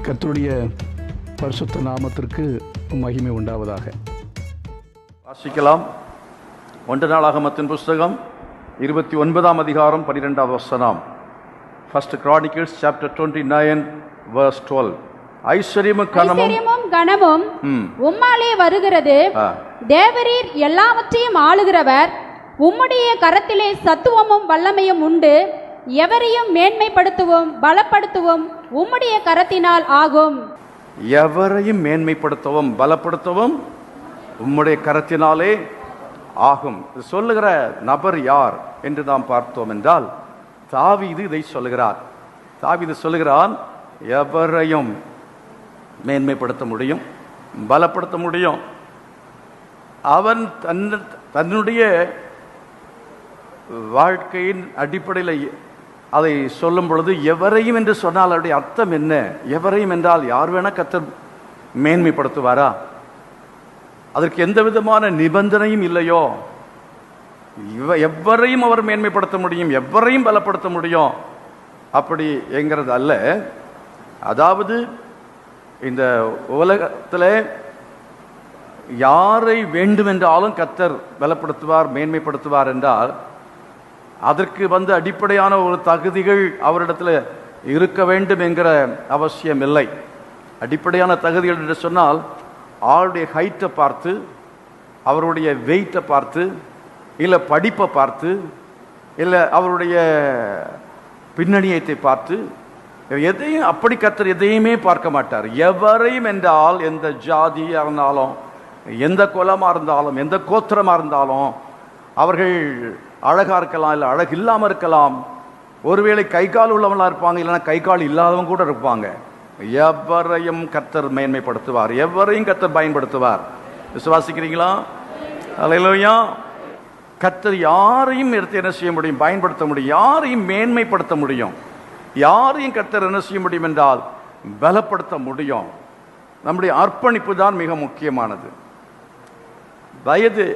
கர்த்தருடைய பரிசுத்த நாமத்திற்கு மகிமை உண்டாவதாக. வாசிக்கலாம். 1 நாளாகமத்தின் புஸ்தகம் 29ஆம் அதிகாரம் 12வது வசனம். 1 Chronicles chapter 29 verse 12. ஐஸ்வரியமும் கனமும் உம்மாலே வருகிறது. தேவரீர் எல்லாவற்றையும் ஆளுகிறவர். உம்முடைய கரத்திலே சத்துவமும் வல்லமையும் உண்டு. எவரையும் மேன்மைப்படுத்தவும் பலப்படுத்தவும் உம்முடைய கரத்தினால் ஆகும். எவரையும் மேன்மைப்படுத்தவும் பலப்படுத்தவும் உம்முடைய கரத்தினாலே ஆகும். சொல்லுகிற நபர் யார் என்று நாம் பார்த்தோம் என்றால், தாவீது இதை சொல்லுகிறார். தாவீது சொல்லுகிறான், எவரையும் மேன்மைப்படுத்த முடியும், பலப்படுத்த முடியும். அவன் தன்னுடைய வாழ்க்கையின் அடிப்படையில் அதை சொல்லும் பொழுது, எவரையும் என்று சொன்னால் அவருடைய அர்த்தம் என்ன? எவரையும் என்றால் யார் வேணா கர்த்தர் மேன்மைப்படுத்துவாரா? அதற்கு எந்த விதமான நிபந்தனையும் இல்லையோ. எவரையும் அவர் மேன்மைப்படுத்த முடியும், எவரையும் பலப்படுத்த முடியும் அப்படி என்கிறது அல்ல. அதாவது இந்த உலகத்தில் யாரை வேண்டுமென்றாலும் கர்த்தர் பலப்படுத்துவார், மேன்மைப்படுத்துவார் என்றால் அதற்கு அடிப்படையான ஒரு தகுதிகள் அவரிடத்தில் இருக்க வேண்டும் என்கிற அவசியம் இல்லை. அடிப்படையான தகுதிகள் என்று சொன்னால், ஆளுடைய ஹைட்டை பார்த்து, அவருடைய வெயிட்டை பார்த்து, இல்லை படிப்பை பார்த்து, இல்லை அவருடைய பின்னணியத்தை பார்த்து, எதையும் அப்படி கர்த்தர் எதையுமே பார்க்க மாட்டார். எவரையும் என்றால் எந்த ஜாதியாக இருந்தாலும், எந்த குலமாக இருந்தாலும், எந்த கோத்திரமாக இருந்தாலும், அவர்கள் அழகா இருக்கலாம், இல்லை அழகு இல்லாமல் இருக்கலாம், ஒருவேளை கை கால் உள்ளவங்களா இருப்பாங்க, இல்லைன்னா கை கால் இல்லாதவங்க கூட இருப்பாங்க. எவரையும் கர்த்தர் மேன்மைப்படுத்துவார், எவரையும் கர்த்தர் பயன்படுத்துவார். விசுவாசிக்கிறீங்களா? அல்லேலூயா. கர்த்தர் யாரையும் எடுத்து என்ன செய்ய முடியும்? பயன்படுத்த முடியும். யாரையும் மேன்மைப்படுத்த முடியும். யாரையும் கர்த்தர் என்ன செய்ய முடியும் என்றால் பலப்படுத்த முடியும். நம்முடைய அர்ப்பணிப்பு தான் மிக முக்கியமானது. வயது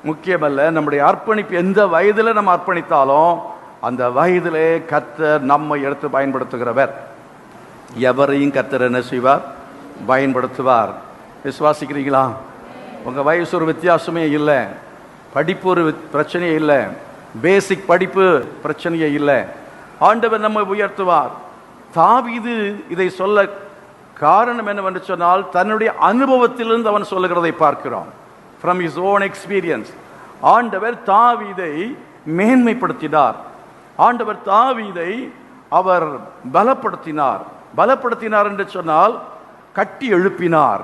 முக்கியமல்ல, நம்முடைய அர்ப்பணிப்பு. எந்த வயதில் நம்ம அர்ப்பணித்தாலும் அந்த வயதிலே கர்த்தர் நம்மை எடுத்து பயன்படுத்துகிறவர். எவரையும் கர்த்தர் என்ன செய்வார்? பயன்படுத்துவார். விசுவாசிக்கிறீங்களா? உங்கள் வயசு ஒரு வித்தியாசமே இல்லை, படிப்பு ஒரு பிரச்சனையே இல்லை, பேசிக் படிப்பு பிரச்சனையே இல்லை. ஆண்டவர் நம்மை உயர்த்துவார். தாவீது இதை சொல்ல காரணம் என்னவென்று சொன்னால், தன்னுடைய அனுபவத்திலிருந்து அவன் சொல்லுகிறதை பார்க்கிறோம். From his own experience. ஆண்டவர் தாவீதை மேன்மைப்படுத்தினார். ஆண்டவர் தாவீதை அவர் பலப்படுத்தினார். பலப்படுத்தினார் என்று சொன்னால் கட்டி எழுப்பினார்.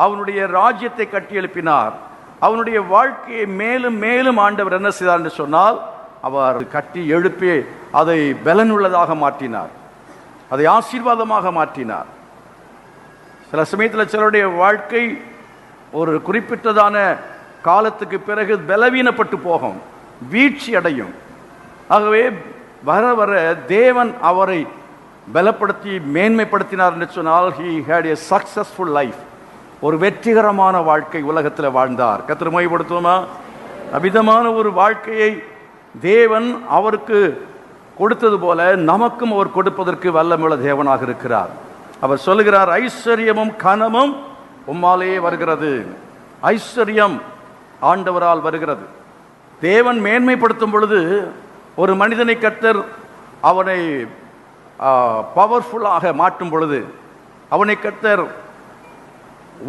அவனுடைய ராஜ்யத்தை கட்டி எழுப்பினார். அவனுடைய வாழ்க்கையை மேலும் மேலும் ஆண்டவர் என்ன செய்தார் என்று சொன்னால், அவர் கட்டி எழுப்பி அதை பலனுள்ளதாக மாற்றினார், அதை ஆசீர்வாதமாக மாற்றினார். சில சமயத்தில் சிலருடைய வாழ்க்கை ஒரு குறிப்பிட்டதான காலத்துக்கு பிறகு பலவீனப்பட்டு போகும், வீழ்ச்சி அடையும். ஆகவே வர வர தேவன் அவரை பலப்படுத்தி மேன்மைப்படுத்தினார் என்று சொன்னால், he had a successful life. ஒரு வெற்றிகரமான வாழ்க்கை உலகத்தில் வாழ்ந்தார். கர்த்தர் மகிமைப்படுத்துவோமா? அபிதமான ஒரு வாழ்க்கையை தேவன் அவருக்கு கொடுத்தது போல நமக்கும் அவர் கொடுப்பதற்கு வல்லமுள்ள தேவனாக இருக்கிறார். அவர் சொல்லுகிறார், ஐஸ்வர்யமும் கனமும் உம்மாலே வருகிறது. ஐஸ்வர்யம் ஆண்டவரால் வருகிறது. தேவன் மேன்மைப்படுத்தும் பொழுது ஒரு மனிதனை கர்த்தர் அவனை பவர்ஃபுல்லாக மாற்றும் பொழுது, அவனை கர்த்தர்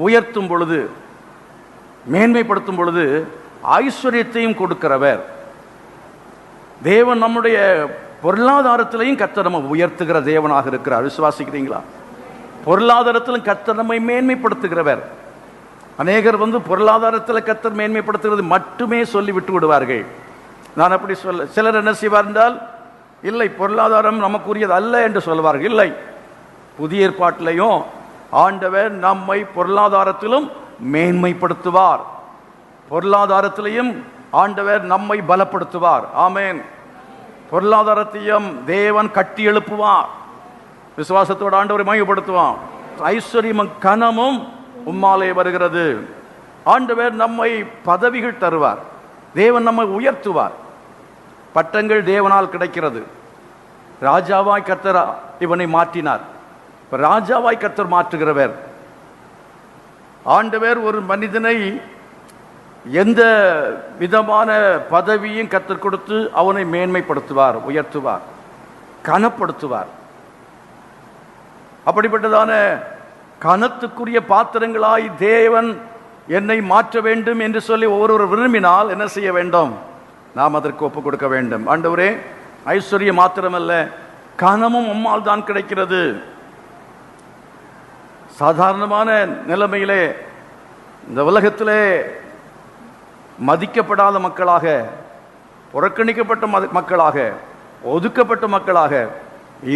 உயர்த்தும் பொழுது, மேன்மைப்படுத்தும் பொழுது ஐஸ்வர்யத்தையும் கொடுக்கிறவர். தேவன் நம்முடைய பொருளாதாரத்திலையும் கர்த்தர் நம்ம உயர்த்துகிற தேவனாக இருக்கிறார். விசுவாசிக்கிறீங்களா? பொருளாதாரத்திலும் கர்த்தர் நம்மை மேன்மைப்படுத்துகிறவர். அநேகர் பொருளாதாரத்தில் கர்த்தர் மேன்மைப்படுத்துகிறது மட்டுமே சொல்லி விட்டு விடுவார்கள். நான் அப்படி சொல்ல. சிலர் என்ன செய்வார் என்றால், இல்லை பொருளாதாரம் நமக்குரியது அல்ல என்று சொல்வார்கள். இல்லை, புதிய ஏற்பாட்டிலையும் ஆண்டவர் நம்மை பொருளாதாரத்திலும் மேன்மைப்படுத்துவார், பொருளாதாரத்திலையும் ஆண்டவர் நம்மை பலப்படுத்துவார். ஆமென். பொருளாதாரத்தையும் தேவன் கட்டி எழுப்புவார். விசுவாசத்தோடு ஆண்டவரை மகிமைப்படுத்துவான். ஐஸ்வர்யமும் கனமும் உம்மாலே வருகிறது. ஆண்டவர் நம்மை பதவிகள் தருவார், தேவன் நம்மை உயர்த்துவார். பட்டங்கள் தேவனால் கிடைக்கிறது. ராஜாவாய் கர்த்தர் இவனை மாற்றினார். ராஜாவாய் கர்த்தர் மாற்றுகிறவர். ஆண்டவர் ஒரு மனிதனை எந்த விதமான பதவியும் கர்த்தர் கொடுத்து அவனை மேன்மைப்படுத்துவார், உயர்த்துவார், கனப்படுத்துவார். அப்படிப்பட்டதான கனத்துக்குரிய பாத்திரங்களாய் தேவன் என்னை மாற்ற வேண்டும் என்று சொல்லி ஒவ்வொருவர் விரும்பினால் என்ன செய்ய வேண்டும்? நாம் அதற்கு ஒப்புக் கொடுக்க வேண்டும். ஆண்டவரே, ஐஸ்வர்யம் மாத்திரமல்ல, கனமும் உம்மால் தான் கிடைக்கிறது. சாதாரணமான நிலைமையிலே இந்த உலகத்திலே மதிக்கப்படாத மக்களாக, புறக்கணிக்கப்பட்ட மக்களாக, ஒதுக்கப்பட்ட மக்களாக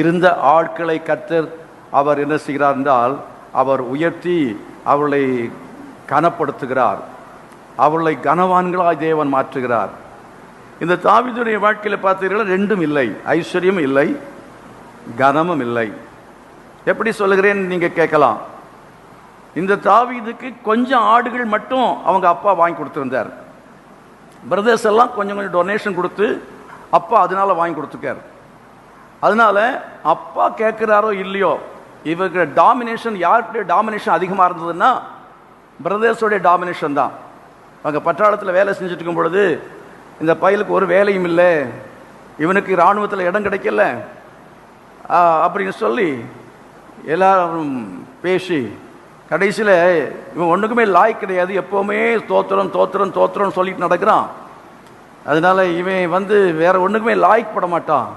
இருந்த ஆட்களை கர்த்தர் அவர் என்ன செய்கிறார் என்றால் அவர் உயர்த்தி அவர்களை கனப்படுத்துகிறார், அவர்களை கனவான்களாய் தேவன் மாற்றுகிறார். இந்த தாவீதுடைய வாழ்க்கையில் பார்த்தீர்கள், ரெண்டும் இல்லை, ஐஸ்வர்யம் இல்லை, கனமும் இல்லை. எப்படி சொல்லுகிறேன் நீங்க கேட்கலாம். இந்த தாவீதுக்கு கொஞ்சம் ஆடுகள் மட்டும் அவங்க அப்பா வாங்கி கொடுத்துருந்தார். பிரதர்ஸ் எல்லாம் கொஞ்சம் கொஞ்சம் டொனேஷன் கொடுத்து அப்பா அதனால வாங்கி கொடுத்துருக்கார். அதனால அப்பா கேட்கிறாரோ இல்லையோ, இவங்க டாமினேஷன், யாருடைய டாமினேஷன் அதிகமாக இருந்ததுன்னா பிரதர்ஸோடைய டாமினேஷன் தான். அவங்க பட்டாளத்தில் வேலை செஞ்சுட்டு இருக்கும் பொழுது இந்த பையலுக்கு ஒரு வேலையும் இல்லை, இவனுக்கு இராணுவத்தில் இடம் கிடைக்கல அப்படின்னு சொல்லி எல்லாரும் பேசி கடைசியில் இவன் ஒன்றுக்குமே லாய்க்கு கிடையாது, எப்போவுமே தோத்திரம் தோத்திரம் தோத்திரம் சொல்லிட்டு நடக்கிறான். அதனால இவன் வேற ஒன்றுக்குமே லாய்க்கப்பட மாட்டான்.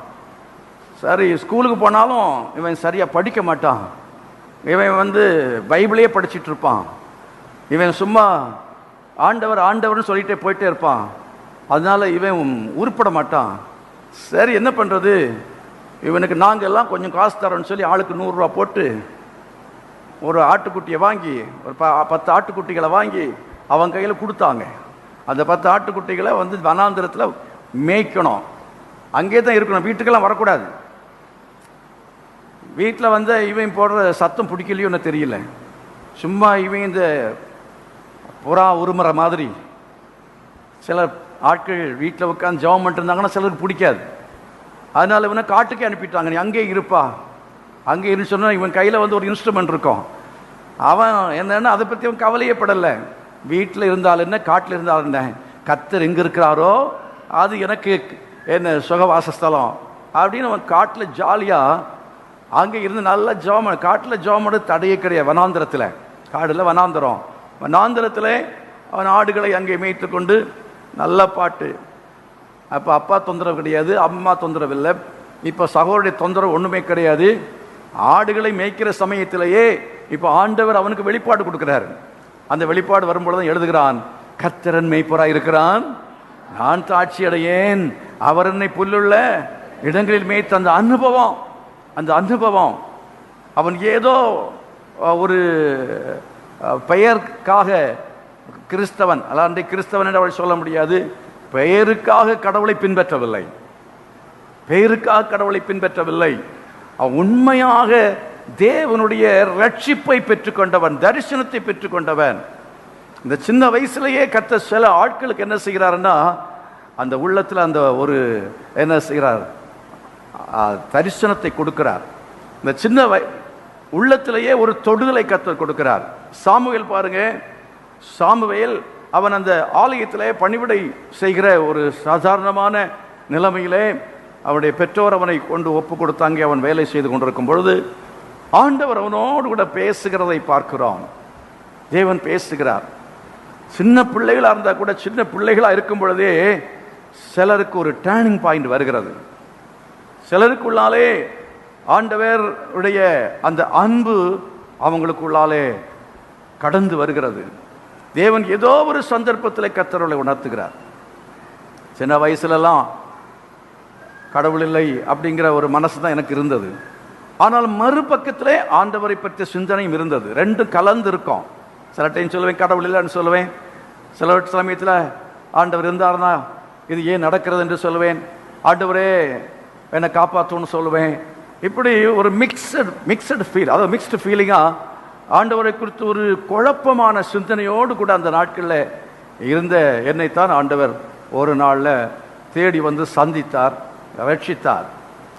சரி, ஸ்கூலுக்கு போனாலும் இவன் சரியாக படிக்க மாட்டான், இவன் பைபிளே படிச்சுட்டு இருப்பான், இவன் சும்மா ஆண்டவர் ஆண்டவர்னு சொல்லிட்டே போயிட்டே இருப்பான். அதனால இவன் உருப்பட மாட்டான். சரி, என்ன பண்ணுறது? இவனுக்கு நாங்கள் எல்லாம் கொஞ்சம் காசு தரோன்னு சொல்லி ஆளுக்கு 100 ரூபா போட்டு ஒரு ஆட்டுக்குட்டியை வாங்கி, ஒரு 10 ஆட்டுக்குட்டிகளை வாங்கி அவன் கையில் கொடுத்தாங்க. அந்த 10 ஆட்டுக்குட்டிகளை வனாந்திரத்தில் மேய்க்கணும், அங்கே தான் இருக்கணும், வீட்டுக்கெல்லாம் வரக்கூடாது. வீட்டில் இவன் போடுற சத்தம் பிடிக்கலையோன்னு தெரியல, சும்மா இவன் இந்த புறா உருமுறை மாதிரி சில ஆட்கள் வீட்டில் உட்காந்து ஜெபம் பண்ணிட்டு இருந்தாங்கன்னா சிலருக்கு பிடிக்காது. அதனால இவனை காட்டுக்கே அனுப்பிட்டாங்க, நீ அங்கே இருப்பா, அங்கே இருந்து சொன்னால் இவன் கையில் ஒரு இன்ஸ்ட்ருமெண்ட் இருக்கும். அவன் என்னன்னா அதை பற்றி அவன் கவலையே படலை. வீட்டில் இருந்தால் என்ன, காட்டில் இருந்தால் என்ன, கர்த்தர் எங்கே இருக்கிறாரோ அது எனக்கு என்ன சுகவாசஸ்தலம் அப்படின்னு அவன் காட்டில் ஜாலியாக அங்கே இருந்து நல்லா ஜெபம், காட்டில் ஜெபம் தடையே கிடையாது. வனாந்திரத்தில், காடில் வனாந்திரம், வனாந்திரத்தில் அவன் ஆடுகளை அங்கே மேய்த்து கொண்டு நல்ல பாட்டு. அப்போ அப்பா தொந்தரவு கிடையாது, அம்மா தொந்தரவு இல்லை, இப்போ சகோதரனுடைய தொந்தரவு ஒன்றுமே கிடையாது. ஆடுகளை மேய்க்கிற சமயத்திலேயே இப்போ ஆண்டவர் அவனுக்கு வெளிப்பாடு கொடுக்கிறார். அந்த வெளிப்பாடு வரும்பொழுது தான் எழுதுகிறான், கர்த்தரன் மேய்ப்பராய் இருக்கிறான், நான் தாட்சி அடையேன், அவர் என்னை புல்லுள்ள இடங்களில் மேய்த்த அந்த அனுபவம், அந்த அனுபவம் அவன் ஏதோ ஒரு பெயருக்காக கிறிஸ்தவன், அல்லாண்டை கிறிஸ்தவன் என்று அவள் சொல்ல முடியாது, பெயருக்காக கடவுளை பின்பற்றவில்லை, பெயருக்காக கடவுளை பின்பற்றவில்லை. அவன் உண்மையாக தேவனுடைய ரட்சிப்பை பெற்றுக்கொண்டவன், தரிசனத்தை பெற்றுக்கொண்டவன். இந்த சின்ன வயசுலேயே கர்த்தர் சில ஆட்களுக்கு என்ன செய்கிறாருன்னா அந்த உள்ளத்தில் அந்த ஒரு என்ன செய்கிறார், தரிசனத்தை கொடுக்கிறார். இந்த சின்ன உள்ளத்திலேயே ஒரு தொடுதலை கர்த்தர் கொடுக்கிறார். சாமுவேல் பாருங்க, சாமுவேல் அவன் அந்த ஆலயத்திலே பணிவிடை செய்கிற ஒரு சாதாரணமான நிலைமையிலே அவனுடைய பெற்றோர் அவனை கொண்டு ஒப்பு கொடுத்தாங்க. அவன் வேலை செய்து கொண்டிருக்கும் பொழுது ஆண்டவர் அவனோடு கூட பேசுகிறதை பார்க்கிறோம். தேவன் பேசுகிறார். சின்ன பிள்ளைகளாக இருந்தால் கூட, சின்ன பிள்ளைகளாக இருக்கும் பொழுதே சிலருக்கு ஒரு டேர்னிங் பாயிண்ட் வருகிறது. சிலருக்குள்ளாலே ஆண்டவருடைய அந்த அன்பு அவங்களுக்குள்ளாலே கடந்து வருகிறது. தேவன் ஏதோ ஒரு சந்தர்ப்பத்தில் கர்த்தரை உணர்த்துகிறார். சின்ன வயசுலலாம் கடவுள் இல்லை அப்படிங்கிற ஒரு மனசு தான் எனக்கு இருந்தது. ஆனால் மறுபக்கத்திலே ஆண்டவரை பற்றிய சிந்தனையும் இருந்தது. ரெண்டும் கலந்து இருக்கும். சில டைம் சொல்லுவேன் கடவுள் இல்லைன்னு சொல்லுவேன், சில சமயத்தில் ஆண்டவர் இருந்தார்னா இது ஏன் நடக்கிறது என்று சொல்லுவேன், ஆண்டவரே என்னை காப்பாற்றணும்னு சொல்லுவேன். இப்படி ஒரு மிக்சடு ஃபீல், அதாவது மிக்ஸ்டு ஃபீலிங்காக ஆண்டவரை குறித்து ஒரு குழப்பமான சிந்தனையோடு கூட அந்த நாட்களில் இருந்த என்னைத்தான் ஆண்டவர் ஒரு நாளில் தேடி வந்து சந்தித்தார், ரட்சித்தார்.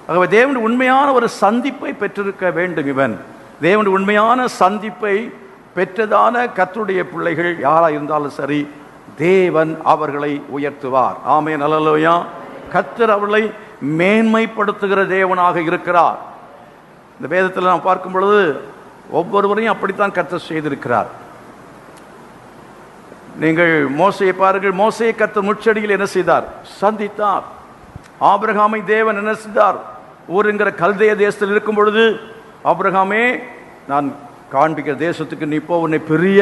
ஆகவே தேவன் உண்மையான ஒரு சந்திப்பை பெற்றிருக்க வேண்டும் இவன் தேவனுடைய உண்மையான சந்திப்பை பெற்றதான கர்த்தருடைய பிள்ளைகள் யாராக இருந்தாலும் சரி, தேவன் அவர்களை உயர்த்துவார். ஆமென், அல்லேலூயா. கர்த்தர் அவர்களை மேன்மைப்படுத்துகிற தேவனாக இருக்கிறார். இந்த வேதத்தில் நாம் பார்க்கும் பொழுது ஒவ்வொருவரையும் அப்படித்தான் கர்த்தர் செய்திருக்கிறார். நீங்கள் மோசேயை பாருங்கள். மோசேயை கர்த்தர் முட்செடியில் என்ன செய்தார்? சந்தித்தார். ஆபிரகாமை தேவன் என்ன செய்தார்? ஊருங்கிற கல்தேய தேசத்தில் இருக்கும் பொழுது, ஆபிரகாமே, நான் காண்பிக்கிற தேசத்துக்கு நீ போ, உன்னை பெரிய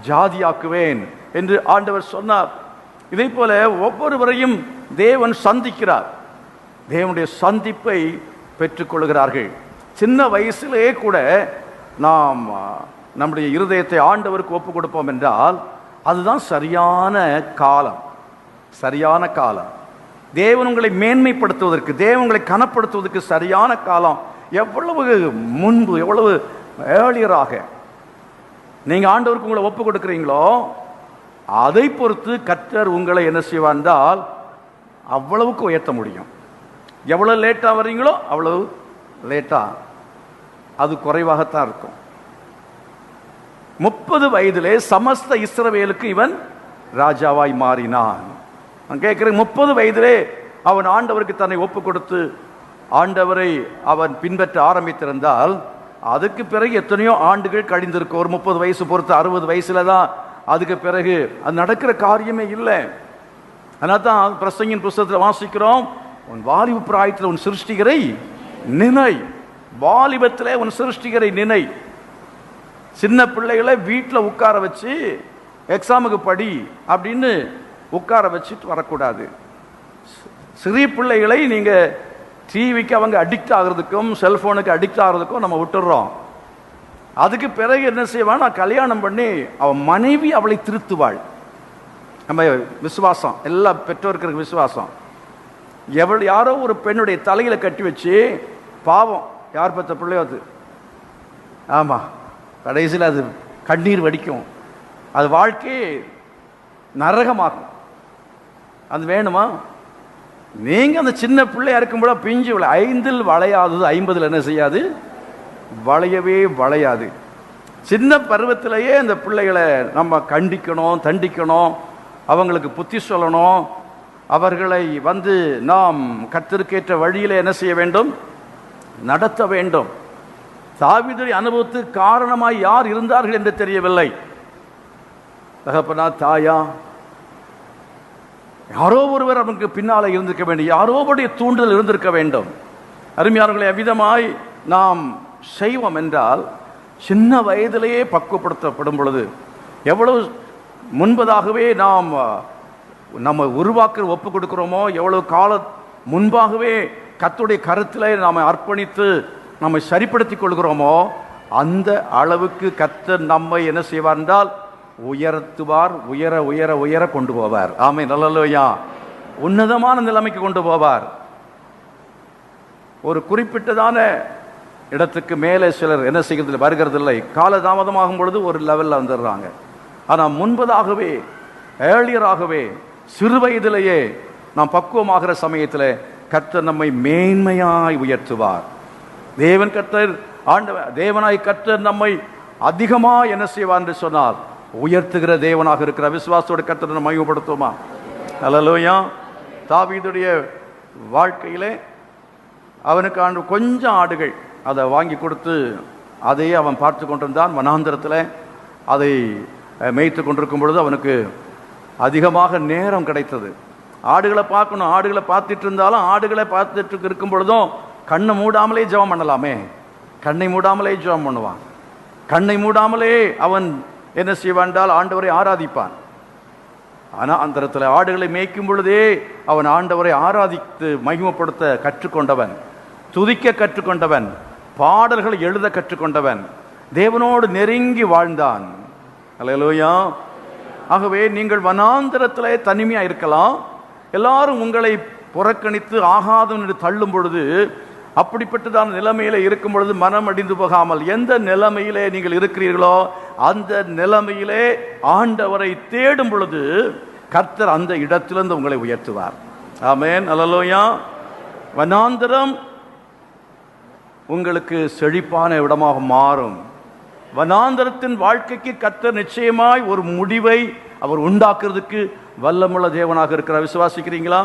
ஜாதியாக்குவேன் என்று ஆண்டவர் சொன்னார். இதே போல ஒவ்வொருவரையும் தேவன் சந்திக்கிறார். தேவனுடைய சந்திப்பை பெற்றுக்கொள்கிறார்கள். சின்ன வயசிலே கூட நாம் நம்முடைய இருதயத்தை ஆண்டவருக்கு ஒப்பு கொடுப்போம் என்றால் அதுதான் சரியான காலம். சரியான காலம். தேவன் உங்களை மேன்மைப்படுத்துவதற்கு, தேவன் உங்களை கனப்படுத்துவதற்கு சரியான காலம். எவ்வளவு முன்பு, எவ்வளவு ஏர்லியராக நீங்கள் ஆண்டவருக்கு உங்களை ஒப்பு கொடுக்குறீங்களோ அதை பொறுத்து கர்த்தர் உங்களை என்ன செய்வார் என்றால் அவ்வளவுக்கு உயர்த்த முடியும். எவ்வளவு லேட்டாக வர்றீங்களோ அவ்வளவு லேட்டாக அது குறைவாகத்தான் இருக்கும். 30 வயதிலே சமஸ்த இஸ்ரவேலுக்கு இவன் ராஜாவாய் மாறினான். நான் கேட்கிறேன், 30 வயதிலே அவன் ஆண்டவருக்கு தன்னை ஒப்பு கொடுத்து ஆண்டவரை அவன் பின்பற்ற ஆரம்பித்திருந்தால் அதுக்கு பிறகு எத்தனையோ ஆண்டுகள் கழிந்திருக்கும். ஒரு 30 வயசு பொறுத்து 60 வயசுல தான் அதுக்கு பிறகு அது நடக்கிற காரியமே இல்லை. அதனால தான் பிரசங்கின் புஸ்தகத்தில் வாசிக்கிறோம், உன் வாலிப பிராயத்தில் உன் சிருஷ்டிகரை நினை. வாலிபத்திலே உன் சிருஷ்டிகரை நினை. சின்ன பிள்ளைகளை வீட்டில் உட்கார வச்சு எக்ஸாமுக்கு படி அப்படின்னு உட்கார வச்சுட்டு வரக்கூடாது. சிறிய பிள்ளைகளை நீங்கள் டிவிக்கு அவங்க அடிக்ட் ஆகிறதுக்கும் செல்ஃபோனுக்கு அடிக்ட் ஆகிறதுக்கும் நம்ம விட்டுடுறோம். அதுக்கு பிறகு என்ன செய்வான்? நான் கல்யாணம் பண்ணி அவன் மனைவி அவளை திருத்துவாள். நம்ம விசுவாசம், எல்லா பெற்றோருக்கு விசுவாசம். யாரோ ஒரு பெண்ணுடைய தலையில கட்டி வச்சு, பாவம், யார் பெற்ற பிள்ளையோ அது, ஆமா, கடைசியில் அது கண்ணீர் வடிக்கும், அது வாழ்க்கையே நரகமாகும். அது வேணுமா? நீங்க அந்த சின்ன பிள்ளையா இருக்கும்போது பிஞ்சு 5 வளையாதது 50 என்ன செய்யாது? வளையவே வளையாது. சின்ன பருவத்திலேயே அந்த பிள்ளைகளை நம்ம கண்டிக்கணும், தண்டிக்கணும், அவங்களுக்கு புத்தி சொல்லணும். அவர்களை நாம் கர்த்தருக்கேற்ற வழியில என்ன செய்ய வேண்டும்? நடத்த வேண்டும். தாவீதுடைய அனுபவத்துக்கு காரணமாய் யார் இருந்தார்கள் என்று தெரியவில்லை. தகப்பனா, தாயா, யாரோ ஒருவர் அவனுக்கு பின்னாலே இருந்திருக்க வேண்டும், யாரோடைய தூண்டுதல் இருந்திருக்க வேண்டும். அருமையானவர்களை, அவ்விதமாய் நாம் செய்வோம் என்றால் சின்ன வயதிலேயே பக்குவப்படுத்தப்படும் பொழுது எவ்வளவு முன்பதாகவே நாம் நம்ம உருவாக்க ஒப்பு கொடுக்கிறோமோ, எவ்வளவு கால முன்பாகவே கர்த்தருடைய கருத்திலே நாம் அர்ப்பணித்து நம்மை சரிப்படுத்திக் கொள்கிறோமோ அந்த அளவுக்கு கர்த்தர் நம்மை என்ன செய்வார் என்றால் உயர்த்துவார். உயர உயர உயர கொண்டு போவார். ஆமென், அல்லேலூயா. உன்னதமான நிலைமைக்கு கொண்டு போவார். ஒரு குறிப்பிட்டதான இடத்துக்கு மேலே சிலர் என்ன செய்கிறது? வருகிறதில்லை. காலதாமதமாகும் பொழுது ஒரு லெவலில் வந்துடுறாங்க. ஆனால் முன்பதாகவே, ஏர்லியராகவே, சிறு வயதிலேயே நாம் பக்குவமாகிற சமயத்தில் கர்த்தர் நம்மை மேன்மையாய் உயர்த்துவார். தேவனாய் கர்த்தர் நம்மை அதிகமாக என்ன செய்வார் என்று சொன்னால் உயர்த்துகிற தேவனாக இருக்கிற விசுவாசத்தோடு கர்த்தரை நம்ம மையப்படுத்துவோமா? அல்லேலூயா. தாவீதுடைய வாழ்க்கையிலே அவனுக்கு கொஞ்சம் ஆடுகள் அதை வாங்கி கொடுத்து அதையே அவன் பார்த்து கொண்டிருந்தான். வனாந்திரத்தில் அதை மேய்த்து கொண்டிருக்கும் பொழுது அவனுக்கு அதிகமாக நேரம் கிடைத்தது. ஆடுகளை பார்க்கணும். ஆடுகளை பார்த்துட்டு இருந்தாலும் ஆடுகளை பார்த்துட்டு இருக்கும் பொழுதும் கண்ணை மூடாமலே ஜெபம் பண்ணலாமே. கண்ணை மூடாமலே ஜெபம் பண்ணுவான். கண்ணை மூடாமலே அவன் என்ன செய்வான் என்றால் ஆண்டவரை ஆராதிப்பான். ஆனால் அந்த இடத்துல ஆடுகளை மேய்க்கும் பொழுதே அவன் ஆண்டவரை ஆராதித்து மகிமைப்படுத்த கற்றுக்கொண்டவன், துதிக்க கற்றுக்கொண்டவன், பாடல்களை எழுத கற்றுக்கொண்டவன், தேவனோடு நெருங்கி வாழ்ந்தான். அல்லேலூயா. ஆகவே நீங்கள் வனாந்திரத்திலே தனிமையா இருக்கலாம். எல்லாரும் உங்களை புறக்கணித்து ஆகாதவன் என்று தள்ளும் பொழுது, அப்படிப்பட்டதான நிலைமையில இருக்கும் பொழுது மனம் அடிந்து போகாமல் எந்த நிலைமையிலே நீங்கள் இருக்கிறீர்களோ அந்த நிலைமையிலே ஆண்டவரை தேடும் பொழுது கர்த்தர் அந்த இடத்திலிருந்து உங்களை உயர்த்துவார். ஆமென், அல்லேலூயா. வனாந்திரம் உங்களுக்கு செழிப்பான இடமாக மாறும். வனாந்தரத்தின் வாழ்க்கைக்கு கர்த்தர் நிச்சயமாய் ஒரு முடிவை அவர் உண்டாக்குறதுக்கு வல்லமுள்ள தேவனாக இருக்கிறார். விசுவாசிக்கிறீங்களா?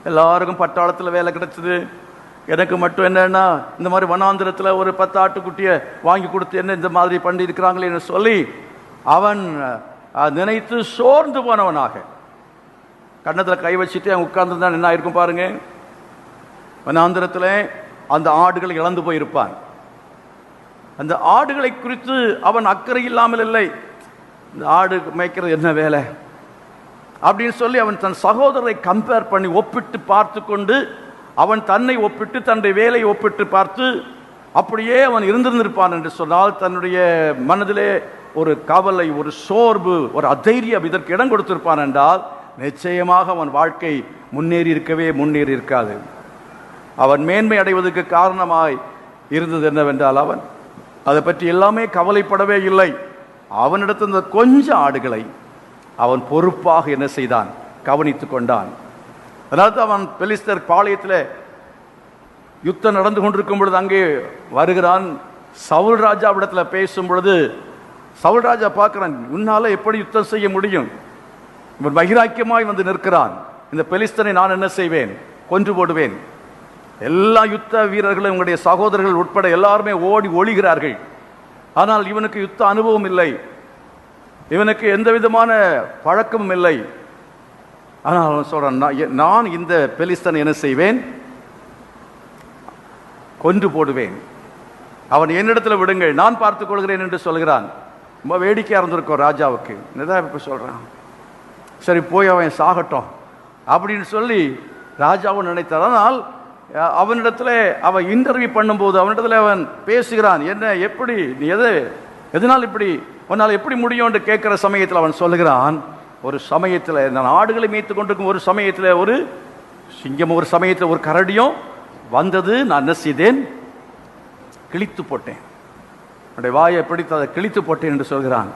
எல்லாருக்கும் பட்டாளத்தில் வேலை கிடைச்சது, எனக்கு மட்டும் என்னன்னா இந்த மாதிரி வனாந்திரத்தில் ஒரு 10 ஆட்டுக்குட்டியை வாங்கி கொடுத்து என்ன இந்த மாதிரி பண்ணி இருக்கிறாங்களேன்னு சொல்லி அவன் நினைத்து சோர்ந்து போனவனாக கன்னத்தில் கை வச்சுட்டு அவன் உட்கார்ந்துதான் என்ன ஆயிருக்கும் பாருங்க. வனாந்திரத்தில் அந்த ஆடுகளை இழந்து போயிருப்பான். அந்த ஆடுகளை குறித்து அவன் அக்கறை இல்லாமல் இல்லை. இந்த ஆடு மேய்க்கிறது என்ன வேலை அப்படின்னு சொல்லி அவன் தன் சகோதரரை கம்பேர் பண்ணி ஒப்பிட்டு பார்த்து கொண்டு அவன் தன்னை ஒப்பிட்டு தன்னுடைய வேலையை ஒப்பிட்டு பார்த்து அப்படியே அவன் இருந்திருந்திருப்பான் என்று சொன்னால் தன்னுடைய மனதிலே ஒரு கவலை, ஒரு சோர்வு, ஒரு அதைரியம் இதற்கு இடம் கொடுத்திருப்பான் என்றால் நிச்சயமாக அவன் வாழ்க்கை முன்னேறி இருக்காது. அவன் மேன்மை அடைவதற்கு காரணமாய் இருந்தது என்னவென்றால் அவன் அதை பற்றி எல்லாமே கவலைப்படவே இல்லை. அவனிடத்தில் இந்த கொஞ்சம் ஆடுகளை அவன் பொறுப்பாக என்ன செய்தான், கவனித்துக் கொண்டான். அதனால அவன் பெலிஸ்தர் பாளையத்தில் யுத்தம் நடந்து கொண்டிருக்கும் பொழுது அங்கே வருகிறான். சவுல் ராஜாவிடத்தில் பேசும் பொழுது சவுல் ராஜா பார்க்கிறான், உன்னால எப்படி யுத்தம் செய்ய முடியும்? இவன் வைராக்கியமாய் வந்து நிற்கிறான். இந்த பெலிஸ்தனை நான் என்ன செய்வேன், கொன்று போடுவேன். எல்லா யுத்த வீரர்களும் உங்களுடைய சகோதரர்கள் உட்பட எல்லாருமே ஓடி ஒளிகிறார்கள். ஆனால் இவனுக்கு யுத்த அனுபவம் இல்லை, இவனுக்கு எந்த விதமான பழக்கமும் இல்லை. ஆனால் அவன் சொல்றான், நான் இந்த பெலிஸ்தனை என்ன செய்வேன், கொன்று போடுவேன். அவன் என்னிடத்துல விடுங்கள், நான் பார்த்துக் கொள்கிறேன் என்று சொல்கிறான். ரொம்ப வேடிக்கையா இருந்திருக்கும் ராஜாவுக்கு. என்னதான் இப்ப சொல்றான், சரி போய் அவன் சாகட்டும் அப்படின்னு சொல்லி ராஜாவும் நினைத்தார். ஆனால் அவனிடத்துல அவன் இன்டர்வியூ பண்ணும்போது அவனிடத்துல அவன் பேசுகிறான், என்ன எப்படி நீ எதனால் இப்படி உன்னால் எப்படி முடியும் என்று கேட்கிற சமயத்தில் அவன் சொல்லுகிறான், ஒரு சமயத்தில் நான் ஆடுகளை மேய்த்து கொண்டிருக்கும் ஒரு சமயத்தில் ஒரு சிங்கம், ஒரு சமயத்தில் ஒரு கரடியும் வந்தது, நான் என்ன செய்தேன், கிழித்து போட்டேன், என்னுடைய வாயை பிடித்து அதை கிழித்து போட்டேன் என்று சொல்கிறான்.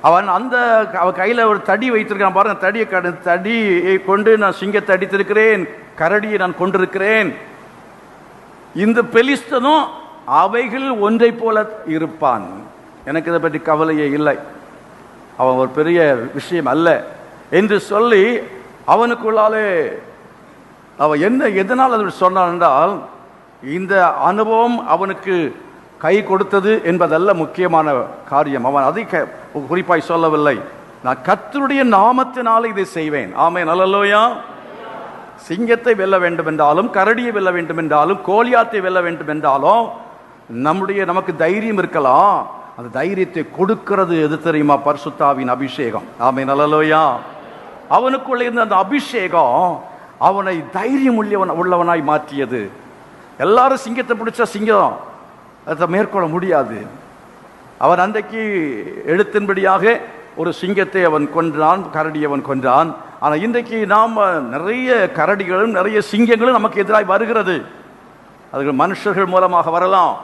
அவன் அவன் கையில் ஒரு தடி வைத்திருக்கான் பாருங்க, தடியை கொண்டு நான் சிங்கத்தை அடித்திருக்கிறேன், கரடியை நான் கொண்டிருக்கிறேன். இந்த பெலிஸ்தனும் அவைகள் ஒன்றை போல இருப்பான், எனக்கு இதை பற்றி கவலையே இல்லை, அவன் ஒரு பெரிய விஷயம் அல்ல என்று சொல்லி அவனுக்குள்ளாலே அவன் என்ன எதனால் அது சொன்னான் என்றால், இந்த அனுபவம் அவனுக்கு கை கொடுத்தது என்பதல்ல முக்கியமான காரியம். அவன் அதை குறிப்பாய் சொல்லவில்லை, நான் கர்த்தருடைய நாமத்தினால இதை செய்வேன். ஆமென், அல்லேலூயா. சிங்கத்தை வெல்ல வேண்டும் என்றாலும், கரடியை வெல்ல வேண்டும் என்றாலும், கோலியாத்தை வெல்ல வேண்டும் என்றாலும் நமக்கு தைரியம் இருக்கலாம். அந்த தைரியத்தை கொடுக்கிறது எது தெரியுமா, பரிசுத்தாவின் அபிஷேகம். ஆமென், அல்லேலூயா. அவனுக்குள்ள இருந்த அந்த அபிஷேகம் அவனை தைரியம் உள்ளவனாய் மாற்றியது. எல்லாரும் சிங்கத்தை பிடிச்சா சிங்கம் அதை மேற்கொள்ள முடியாது. அவன் அன்றைக்கு எழுத்தின்படியாக ஒரு சிங்கத்தை அவன் கொன்றான், கரடி அவன் கொன்றான். ஆனால் இன்றைக்கு நாம் நிறைய கரடிகளும் நிறைய சிங்கங்களும் நமக்கு எதிராக வருகிறது. அதுகள் மனுஷர்கள் மூலமாக வரலாம்.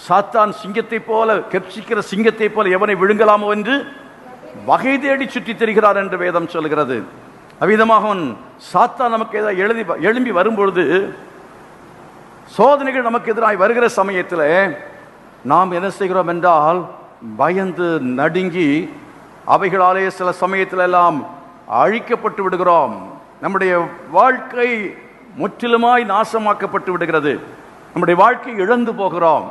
சாத்தான் சிங்கத்தை போல, கெர்ச்சிக்கிற சிங்கத்தை போல எவனை விழுங்கலாமோ என்று வகை தேடி சுற்றி திரிகிறார் என்று வேதம் சொல்கிறது. அவ்விதமாக அவன் சாத்தான் நமக்கு எதிராக எழும்பி வரும்பொழுது, சோதனைகள் நமக்கு எதிராக வருகிற சமயத்தில் நாம் என்ன செய்கிறோம் என்றால், பயந்து நடுங்கி அவைகளாலே சில சமயத்தில் எல்லாம் அழிக்கப்பட்டு விடுகிறோம். நம்முடைய வாழ்க்கை முற்றிலுமாய் நாசமாக்கப்பட்டு விடுகிறது. நம்முடைய வாழ்க்கை இழந்து போகிறோம்.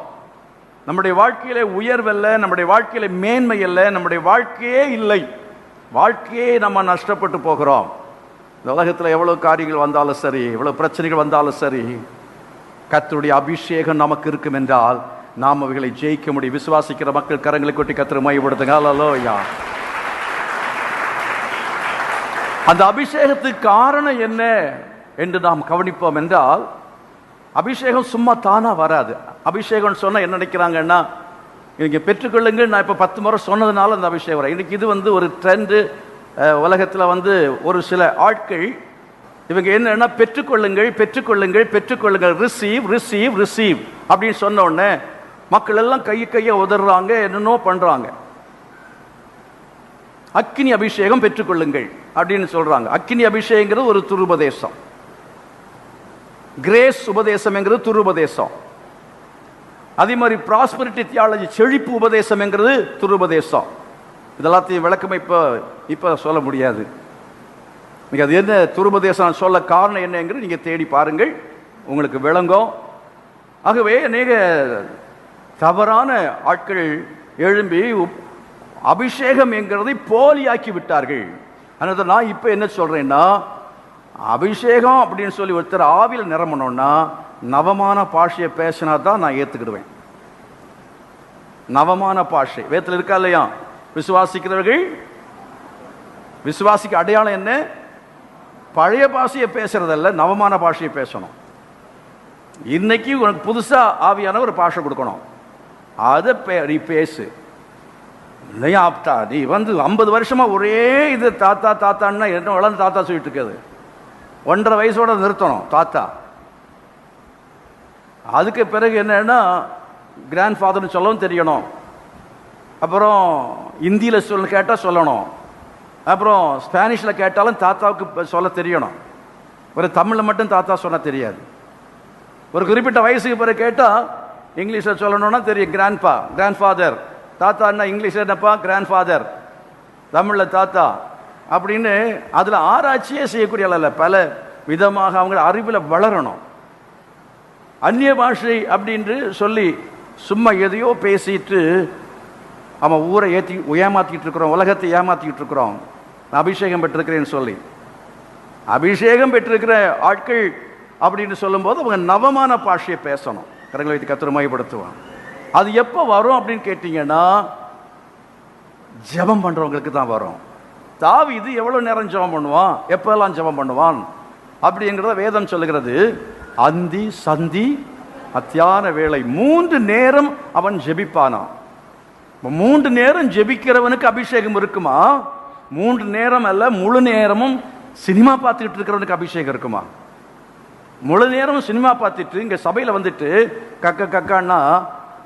நம்முடைய வாழ்க்கையில உயர்வல்ல, நம்முடைய வாழ்க்கையில மேன்மை அல்ல, நம்முடைய வாழ்க்கையே இல்லை, வாழ்க்கையே நம்ம நஷ்டப்பட்டு போகிறோம். இந்த உலகத்தில் எவ்வளவு காரியங்கள் வந்தாலும் சரி, எவ்வளவு பிரச்சனைகள் வந்தாலும் சரி, கர்த்தருடைய அபிஷேகம் நமக்கு இருக்கும் என்றால் நாம் அவைகளை ஜெயிக்க முடியும். விசுவாசிக்கிற மக்கள் கரங்களை கொட்டி கர்த்தரை மையப்படுத்துங்க. அல்லேலூயா. அந்த அபிஷேகத்துக்கு காரணம் என்ன என்று நாம் கவனிப்போம் என்றால், அபிஷேகம் சும்மா தானா வராது. அபிஷேகம் சொன்னா என்ன நினைக்கிறாங்கன்னா, நீங்க பெற்றுக்கொள்ளுங்க, நான் இப்ப 10 முறை சொன்னதுனால அந்த அபிஷேகம் வர. இன்னைக்கு இது ஒரு ட்ரெண்டு. உலகத்தில் ஒரு சில ஆட்கள் இவங்க என்னன்னா, பெற்றுக்கொள்ளுங்கள் பெற்றுக்கொள்ளுங்கள் பெற்றுக்கொள்ளுங்கள், ரிசீவ் ரிசீவ் ரிசீவ் அப்படின்னு சொன்ன உடனே மக்கள் எல்லாம் கையை உதறாங்க, என்னென்னோ பண்றாங்க. அக்கினி அபிஷேகம் பெற்றுக்கொள்ளுங்கள் அப்படின்னு சொல்றாங்க. அக்கினி அபிஷேகங்கிறது ஒரு துருபதேசம். கிரேஸ் உபதேசம்ங்கிறது துருபதேசம். அதே மாதிரி ப்ராஸ்பரிட்டி தியாலஜி, செழிப்பு உபதேசம்ங்கிறது துருபதேசம். இதெல்லாத்தையும் விளக்கமா இப்ப சொல்ல முடியாது. நீங்க அது என்ன துருபதேசம் சொல்ல காரணம் என்னங்கிறது நீங்க தேடி பாருங்கள், உங்களுக்கு விளங்கும். ஆகவே அநேக தவறான ஆட்கள் எழும்பி அபிஷேகம் என்கிறதை போலியாக்கி விட்டார்கள். அதனால நான் இப்ப என்ன சொல்றேன்னா, அபிஷேகம் அப்படின்னு சொல்லி ஒருத்தர் ஆவியில் நிரம்பணும்னா நவமான பாஷையை பேசினா தான் நான் ஏத்துக்கிடுவேன். நவமான பாஷை வேதத்தில் இருக்கா இல்லையா? விசுவாசிக்கிறவர்கள், விசுவாசிக்க அடையாளம் என்ன? பழைய பாஷையை பேசுறதல்ல, நவமான பாஷையை பேசணும். இன்னைக்கு உனக்கு புதுசா ஆவியான ஒரு பாஷை கொடுக்கணும், அதை நீ பேசு. இல்லையா நீ 50 வருஷமா ஒரே இது தாத்தா தாத்தான்னா என்ன வளர்ந்து தாத்தா சொல்லிட்டு இருக்குது. 1.5 வயசோட நிறுத்தணும் தாத்தா. அதுக்கு பிறகு என்னன்னா கிராண்ட் ஃபாதர்னு சொல்லவும் தெரியணும். அப்புறம் இந்தியில் கேட்டால் சொல்லணும். அப்புறம் ஸ்பானிஷில் கேட்டாலும் தாத்தாவுக்கு சொல்ல தெரியணும். ஒரு தமிழில் மட்டும் தாத்தா சொன்ன தெரியாது. ஒரு குறிப்பிட்ட வயசுக்கு பிறகு கேட்டால் இங்கிலீஷில் சொல்லணும்னா தெரியும். Grandpa, grand father. தாத்தான்னா இங்கிலீஷில் என்னப்பா? Grandfather. தமிழில் தாத்தா அப்படின்னு அதில் ஆராய்ச்சியே செய்யக்கூடிய அல்ல, பல விதமாக அவங்க அறிவில் வளரணும். அந்நிய பாஷை அப்படின்று சொல்லி சும்மா எதையோ பேசிட்டு அவன் ஊரை ஏமாத்திட்டு இருக்கிறோம், உலகத்தை ஏமாத்திட்டு இருக்கிறோம். நான் அபிஷேகம் பெற்றிருக்கிறேன்னு சொல்லி அபிஷேகம் பெற்றிருக்கிற ஆட்கள் அப்படின்னு சொல்லும்போது அவங்க நவமான பாஷையை பேசணும். கரங்களை வைத்து கர்த்தரை மகிமைப்படுத்துவான். அது எப்போ வரும் அப்படின்னு கேட்டீங்கன்னா ஜெபம் பண்றவங்களுக்கு தான் வரும். தாவீது எவ்வளவு நேரம் ஜெபம் பண்ணுவான், எப்பெல்லாம் ஜெபம் பண்ணுவான் அப்படிங்கிறத வேதம் சொல்லுகிறது. அந்தி சந்தி மத்தியான வேளை 3 நேரம் அவன் ஜெபிப்பானா. 3 நேரம் ஜெபிக்கிறவனுக்கு அபிஷேகம் இருக்குமா? 3 நேரம் அல்ல, முழு நேரமும் சினிமா பார்த்துக்கிட்டு இருக்கிறவனுக்கு அபிஷேகம் இருக்குமா? முழு நேரம் சினிமா பார்த்துட்டு இங்க சபையில வந்துட்டு கக்க கக்கான்னா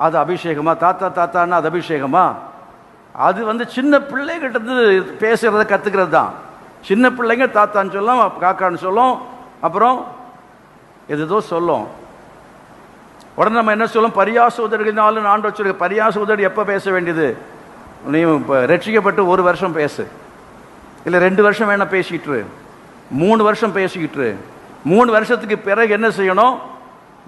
அது அபிஷேகமா? தாத்தா தாத்தான்னா அது அபிஷேகமா? அது சின்ன பிள்ளைகிட்ட இருந்து பேசுறத கத்துக்கிறது தான். சின்ன பிள்ளைங்க தாத்தான்னு சொல்லும், காக்கான்னு சொல்லும், அப்புறம் எதோ சொல்லும். உடனே நம்ம என்ன சொல்லும்? பரியாச உதடுகளினாலும் ஆண்டவர் சொல்லுங்க. பரியாச உதடு எப்போ பேச வேண்டியது? நீ ரட்சிக்கப்பட்டு 1 வருஷம் பேசு, இல்லை 2 வருஷம் வேணா பேசிக்கிட்டு, 3 வருஷம் பேசிக்கிட்டு, 3 வருஷத்துக்கு பிறகு என்ன செய்யணும்?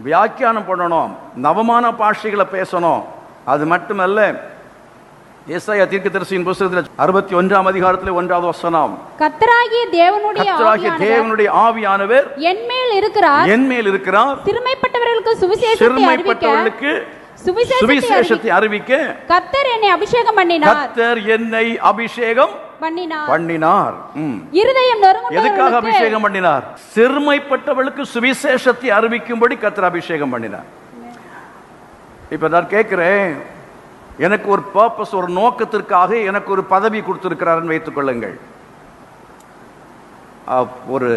வியாக்கியானம் பண்ணணும், நவமான பாஷைகளை பேசணும். அது மட்டுமல்ல, ஏசாயா தீர்க்கதரிசியின் புத்தகத்தில் 61ஆம் அதிகாரத்தில் 1வது வசனம், கர்த்தராகிய தேவனுடைய ஆவியானவர் என்மேல் இருக்கிறார், என்மேல் இருக்கிறார். சிறுமைப்பட்டவர்களுக்கு சுவிசேஷத்தை அறிவிக்க கர்த்தர் என்னை அபிஷேகம் பண்ணினார். கர்த்தர் என்னை அபிஷேகம் பண்ணினார். இருதயம் நொறுங்குண்டவர்களுக்கு. எதுக்காக அபிஷேகம் பண்ணினார்? சிறுமைப்பட்டவர்களுக்கு சுவிசேஷத்தை அறிவிக்கும்படி கர்த்தர் அபிஷேகம் பண்ணினார். இப்ப நான் கேட்கிறேன், எனக்கு ஒரு பர்பஸ், ஒரு நோக்கத்திற்காக எனக்கு ஒரு பதவி கொடுத்திருக்கிறார் வைத்துக் கொள்ளுங்கள். ஒரு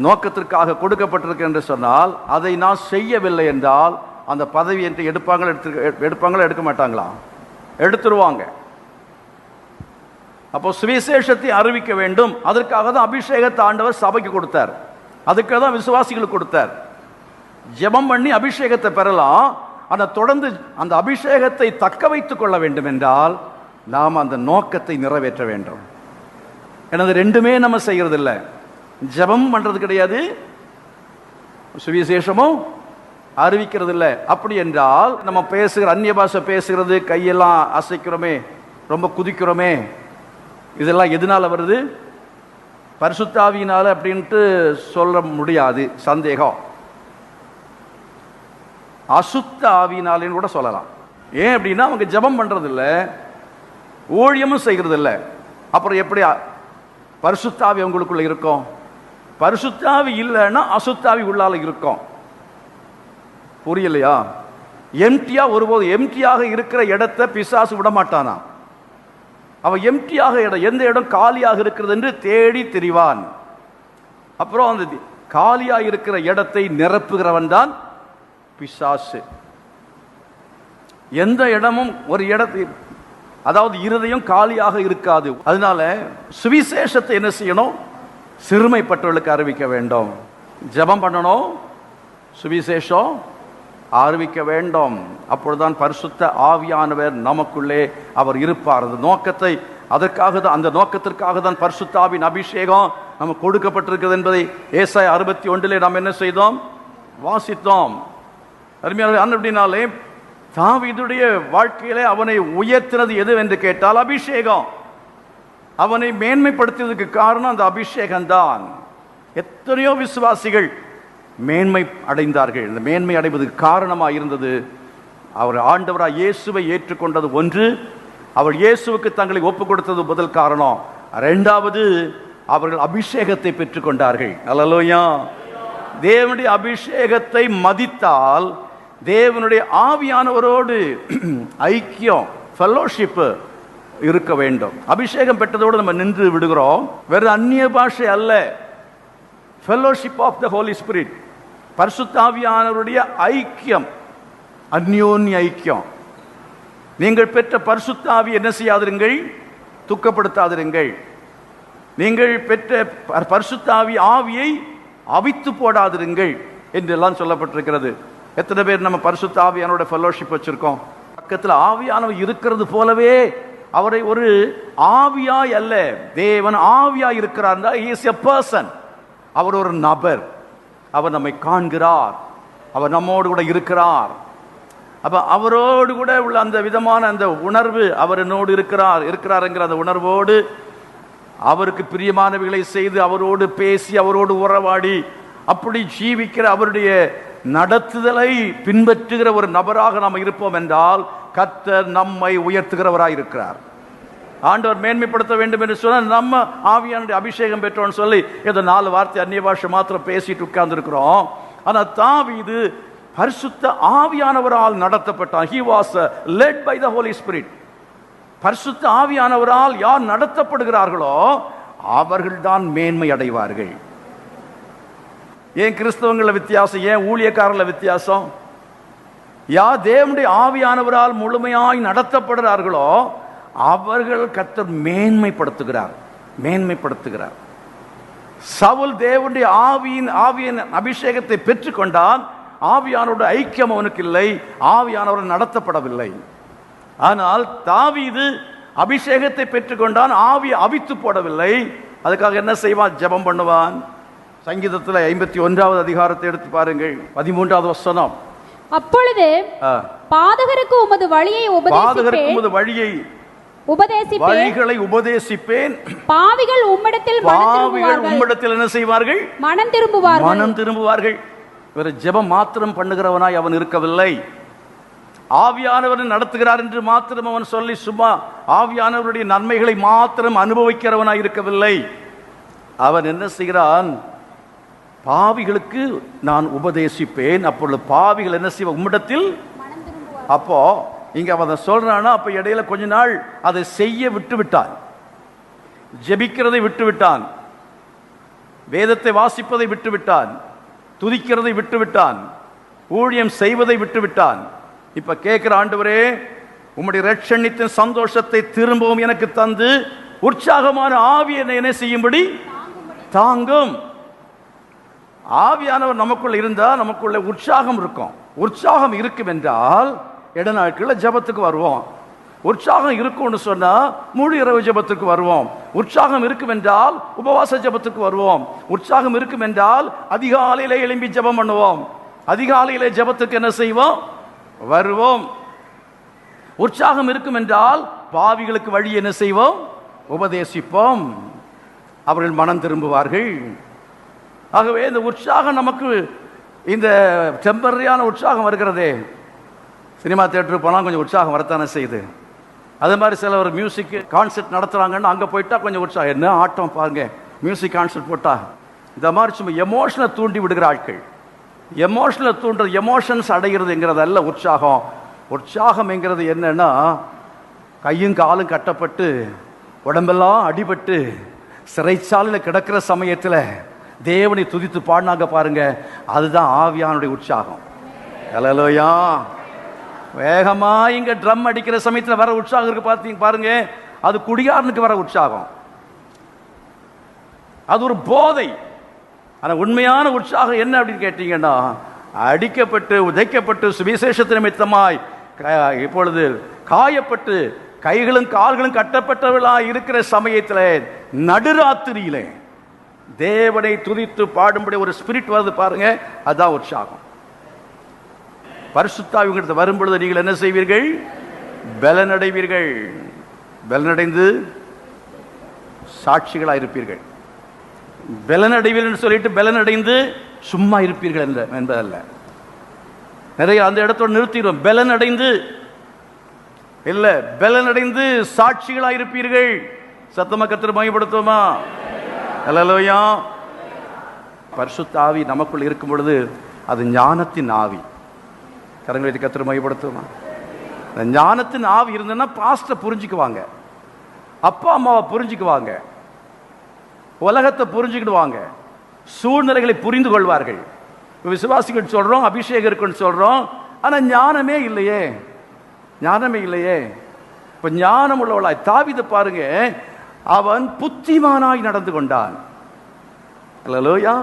நோக்கத்திற்காக கொடுக்கப்பட்டிருக்கு என்று சொன்னால் அதை நான் செய்யவில்லை என்றால் அந்த பதவி என்று எடுப்பாங்களா எடுக்க மாட்டாங்களா? எடுத்துருவாங்க. அப்போ சுவிசேஷத்தை அறிவிக்க வேண்டும். அதற்காக தான் அபிஷேகத்தை ஆண்டவர் சபைக்கு கொடுத்தார், அதுக்காக தான் விசுவாசிகளுக்கு கொடுத்தார். ஜெபம் பண்ணி அபிஷேகத்தை பெறலாம். ஆனால் தொடர்ந்து அந்த அபிஷேகத்தை தக்க வைத்துக் கொள்ள வேண்டும் என்றால் நாம் அந்த நோக்கத்தை நிறைவேற்ற வேண்டும். எனது 2மே நம்ம செய்யறது இல்லை. ஜெபம் பண்றது கிடையாது, சுவிசேஷமும் அறிவிக்கிறது இல்லை. அப்படி என்றால் நம்ம பேசுகிற அந்நிய பாஷை பேசுகிறது, கையெல்லாம் அசைக்கிறோமே, ரொம்ப குதிக்கிறோமே, இதெல்லாம் எதனால வருது? பரிசுத்த ஆவியினால அப்படின்ட்டு சொல்ல முடியாது, சந்தேகம். அசுத்த ஆவியினாலேன்னு கூட சொல்லலாம். ஏன் அப்படின்னா அவங்க ஜெபம் பண்றது இல்லை, ஊழியமும் செய்கிறது இல்லை. அப்புறம் எப்படி பரிசுத்த ஆவி அவங்களுக்குள்ள இருக்கும்? பரிசுத்த ஆவி இல்லைன்னா அசுத்தாவி உள்ளால இருக்கும். புரியலையா? எம்டியா ஒருபோது எம்டியாக இருக்கிற இடத்தை பிசாசு விட மாட்டானா. அவன் எம்டியாக எந்த இடம் காலியாக இருக்கிறது என்று தேடி திரிவான். அப்புறம் அந்த காலியாக இருக்கிற இடத்தை நிரப்புகிறவன் தான் பிசாசு. எந்த இடமும் ஒரு இடத்தை, அதாவது இருதயம் காலியாக இருக்காது. அதனால சுவிசேஷத்தை என்ன செய்யணும்? சிறுமைப்பட்டவர்களுக்கு அறிவிக்க வேண்டும், ஜெபம் பண்ணணும், சுவிசேஷம் அறிவிக்க வேண்டும். அப்பொழுதுதான் பரிசுத்த ஆவியானவர் நமக்குள்ளே அவர் இருப்பார். அந்த நோக்கத்தை அதற்காக தான், அந்த நோக்கத்திற்காக தான் பரிசுத்த ஆவியின் அபிஷேகம் நமக்கு கொடுக்கப்பட்டிருக்கிறது என்பதை ஏசாயா 61 நாம் என்ன செய்தோம்? வாசித்தோம். அருமையான அப்படின்னாலே தாவீதுடைய வாழ்க்கையிலே அவனை உயர்த்தினது எது என்று கேட்டால் அபிஷேகம். அவனை மேன்மைப்படுத்தியதுக்கு காரணம் அந்த அபிஷேகம்தான். எத்தனையோ விசுவாசிகள் மேன்மை அடைந்தார்கள். இந்த மேன்மை அடைவதற்கு காரணமாக இருந்தது அவர் ஆண்டவராக இயேசுவை ஏற்றுக்கொண்டது ஒன்று, அவர் இயேசுவுக்கு தங்களை ஒப்பு கொடுத்தது முதல் காரணம். இரண்டாவது, அவர்கள் அபிஷேகத்தை பெற்றுக்கொண்டார்கள். அல்லேலூயா. தேவனுடைய அபிஷேகத்தை மதித்தால் தேவனுடைய ஆவியானவரோடு ஐக்கியம், ஃபெல்லோஷிப் இருக்க வேண்டும். அபிஷேகம் பெற்றதோடு நம்ம நின்று விடுகிறோம். வேறு அந்நிய பாஷை அல்ல, fellowship of the Holy Spirit, பரிசுத்த ஆவியானவருடைய ஐக்கியம், அந்யோன்ய ஐக்கியம். நீங்கள் பெற்ற பரிசுத்த ஆவி என்ன செய்யாதிருங்கள்? துக்கப்படுத்தாதிருங்கள். நீங்கள் பெற்ற பரிசுத்த ஆவியை அவித்து போடாதிருங்கள் என்றெல்லாம் சொல்லப்பட்டிருக்கிறது. எத்தனை பேர் நம்ம பரிசுத்த ஆவியானோட ஃபெல்லோஷிப் வச்சிருக்கோம்? பக்கத்தில் ஆவியானவர் இருக்கிறது போலவே அவரை ஒரு ஆவியாய் அல்ல, தேவன் ஆவியாய் இருக்கிறார். he is a person. அவர் ஒரு நபர். அவர் நம்மை காண்கிறார், அவர் நம்மோடு கூட இருக்கிறார். அப்ப அவரோடு கூட உள்ள அந்த விதமான அந்த உணர்வு, அவர் என்னோடு இருக்கிறாருங்கிற அந்த உணர்வோடு அவருக்கு பிரியமானவைகளை செய்து அவரோடு பேசி அவரோடு உறவாடி அப்படி ஜீவிக்கிற அவருடைய நடத்துதலை பின்பற்றுகிற ஒரு நபராக நாம் இருப்போம் என்றால் கர்த்தர் நம்மை உயர்த்துகிறவராய் இருக்கிறார். ஆண்டவர் மேன்மைப்படுத்த வேண்டும் என்று சொன்னால் நம்ம ஆவியானுடைய அபிஷேகம் பெற்றோம்னு சொல்லி ஏதோ 4 வார்த்தை அந்நிய பாஷை மாத்திரம் பேசிட்டு உட்கார்ந்து இருக்கிறோம். ஆனால் தாவீது பரிசுத்த ஆவியானவரால் நடத்தப்பட்டான். he was led by the Holy Spirit. பரிசுத்த ஆவியானவரால் யார் நடத்தப்படுகிறார்களோ அவர்கள்தான் மேன்மை அடைவார்கள். ஏன் கிறிஸ்தவங்கள வித்தியாசம்? ஏன் ஊழியக்காரர்கள வித்தியாசம்? யார் தேவனுடைய ஆவியானவரால் முழுமையாய் நடத்தப்படுகிறார்களோ அவர்கள் கர்த்தர் மேன்மைப்படுத்துகிறார். சவுல் தேவனுடைய ஆவியின் அபிஷேகத்தை பெற்றுக்கொண்டான். ஆவியானோட ஐக்கியம் அவனுக்கு இல்லை, ஆவியானவர் நடத்தப்படவில்லை. ஆனால் தாவீது அபிஷேகத்தை பெற்றுக்கொண்டான், ஆவியை அவித்து போடவில்லை. அதுக்காக என்ன செய்வான்? ஜெபம் பண்ணுவான். சங்கீதத்தில் 51வது அதிகாரத்தை எடுத்து பாருங்கள், 13வது வசனம். அப்பொழுது பாதகருக்கு உமது வழியை வழிகளை உபதேசிப்பேன், பாவிகள் உம்மிடத்தில் என்ன செய்வார்கள்? மனம் திரும்புவார்கள். வேற ஜெபம் மாத்திரம் பண்ணுகிறவனாய் அவன் இருக்கவில்லை. ஆவியானவர் நடத்துகிறார் என்று மாத்திரம் அவன் சொல்லி சும்மா ஆவியானவருடைய நன்மைகளை மாத்திரம் அனுபவிக்கிறவனாய் இருக்கவில்லை. அவன் என்ன செய்கிறான்? பாவிகளுக்கு நான் உபதேசிப்பேன், அப்பொழுது பாவிகள் என்ன செய்வார்? உம்மிடத்தில். அப்போ இங்க அவன் சொல்றானா, அப்ப இடையில கொஞ்ச நாள் அதை செய்ய விட்டு விட்டான், ஜெபிக்கிறதை விட்டு விட்டான், வேதத்தை வாசிப்பதை விட்டு விட்டான், துதிக்கிறதை விட்டு விட்டான், ஊழியம் செய்வதை விட்டு விட்டான். இப்ப கேட்கிற, ஆண்டவரே உம்முடைய இரட்சணித்தின் சந்தோஷத்தை திரும்பவும் எனக்கு தந்து உற்சாகமான ஆவி என்ன செய்யும்படி தாங்கும். ஆவியானவர் நமக்குள்ள இருந்தால் நமக்குள்ள உற்சாகம் இருக்கும். உற்சாகம் இருக்கும் என்றால் இடநாட்களில் ஜெபத்துக்கு வருவோம். உற்சாகம் இருக்கும்னு சொன்னா முழு இரவு ஜெபத்துக்கு வருவோம். உற்சாகம் இருக்கும் என்றால் உபவாச ஜெபத்துக்கு வருவோம். உற்சாகம் இருக்கும் என்றால் அதிகாலையிலே எழும்பி ஜெபம் பண்ணுவோம். அதிகாலையிலே ஜெபத்துக்கு என்ன செய்வோம்? வருவோம். உற்சாகம் இருக்கும் என்றால் பாவிகளுக்கு வழி என்ன செய்வோம்? உபதேசிப்போம். அவர்கள் மனம் திரும்புவார்கள். ஆகவே இந்த உற்சாகம் நமக்கு, இந்த டெம்பரரியான உற்சாகம் வருகிறதே, சினிமா தியேட்டருக்கு போனால் கொஞ்சம் உற்சாகம் வரத்தானே செய்யுது. அதே மாதிரி சில ஒரு மியூசிக் கான்சர்ட் நடத்துகிறாங்கன்னா அங்கே போயிட்டா கொஞ்சம் உற்சாகம், என்ன ஆட்டம் பாருங்க, மியூசிக் கான்சர்ட் போட்டா. இந்த மாதிரி சும்மா எமோஷனை தூண்டி விடுகிற ஆட்கள். எமோஷனை தூண்டுறது, எமோஷன்ஸ் அடைகிறதுங்கிறது அல்ல உற்சாகம். உற்சாகம் என்கிறது என்னன்னா, கையும் காலும் கட்டப்பட்டு உடம்பெல்லாம் அடிபட்டு சிறைச்சாலையில் கிடக்கிற சமயத்தில் தேவனை துதித்து பாடினாங்க பாருங்க, அதுதான் ஆவியானுடைய உற்சாகம். ஹல்லேலூயா. வேகமா இங்க ட்ரம் அடிக்கிற சமயத்தில் வர உற்சாகம் இருக்கு பாருங்க, அது குடியாரனுக்கு வர உற்சாகம். அது ஒரு போதை. ஆனால் உண்மையான உற்சாகம் என்ன அப்படின்னு கேட்டீங்கன்னா, அடிக்கப்பட்டு உதைக்கப்பட்டு சுவிசேஷத்து நிமித்தமாய் இப்பொழுது காயப்பட்டு கைகளும் கால்களும் கட்டப்பட்டவர்களாய் இருக்கிற சமயத்தில் நடுராத்திரியிலே தேவனை துதித்து பாடும்படி ஒரு ஸ்பிரிட் வருது பாருங்க, அதான் உற்சாகம். பரிசுத்த ஆவியிடத்தில் வரும்பொழுது நீங்கள் என்ன செய்வீர்கள்? பலனடைவீர்கள். பலனடைந்து சாட்சிகளாக இருப்பீர்கள். பலனடைவீர்கள் சொல்லிட்டு பலனடைந்து சும்மா இருப்பீர்கள் என்பதல்ல. நிறைய அந்த இடத்தோடு நிறுத்திடும். பலனடைந்து இல்ல, பலனடைந்து சாட்சிகளாக இருப்பீர்கள். சத்தமா கர்த்தரை மகிமைப்படுத்துவோமா? அல்லேலூயா. பரிசுத்த ஆவி நமக்குள் இருக்கும் பொழுது அது ஞானத்தின் ஆவி. கரங்களை வைத்து கர்த்தரை மகிமைப்படுத்துவோமா? ஞானத்தின் ஆவி இருந்ததுன்னா பாஸ்டரை புரிஞ்சுக்குவாங்க, அப்பா அம்மாவை புரிஞ்சுக்குவாங்க, உலகத்தை புரிஞ்சுக்கிடுவாங்க, சூழ்நிலைகளை புரிந்து கொள்வார்கள். விசுவாசிகள் சொல்றோம், அபிஷேகம் இருக்குன்னு சொல்றோம், ஆனா ஞானமே இல்லையே, ஞானமே இல்லையே. இப்ப ஞானம் உள்ளவளாய் தாவீதை பாருங்க, அவன் புத்திமானாய் நடந்து கொண்டான். அல்லேலூயா.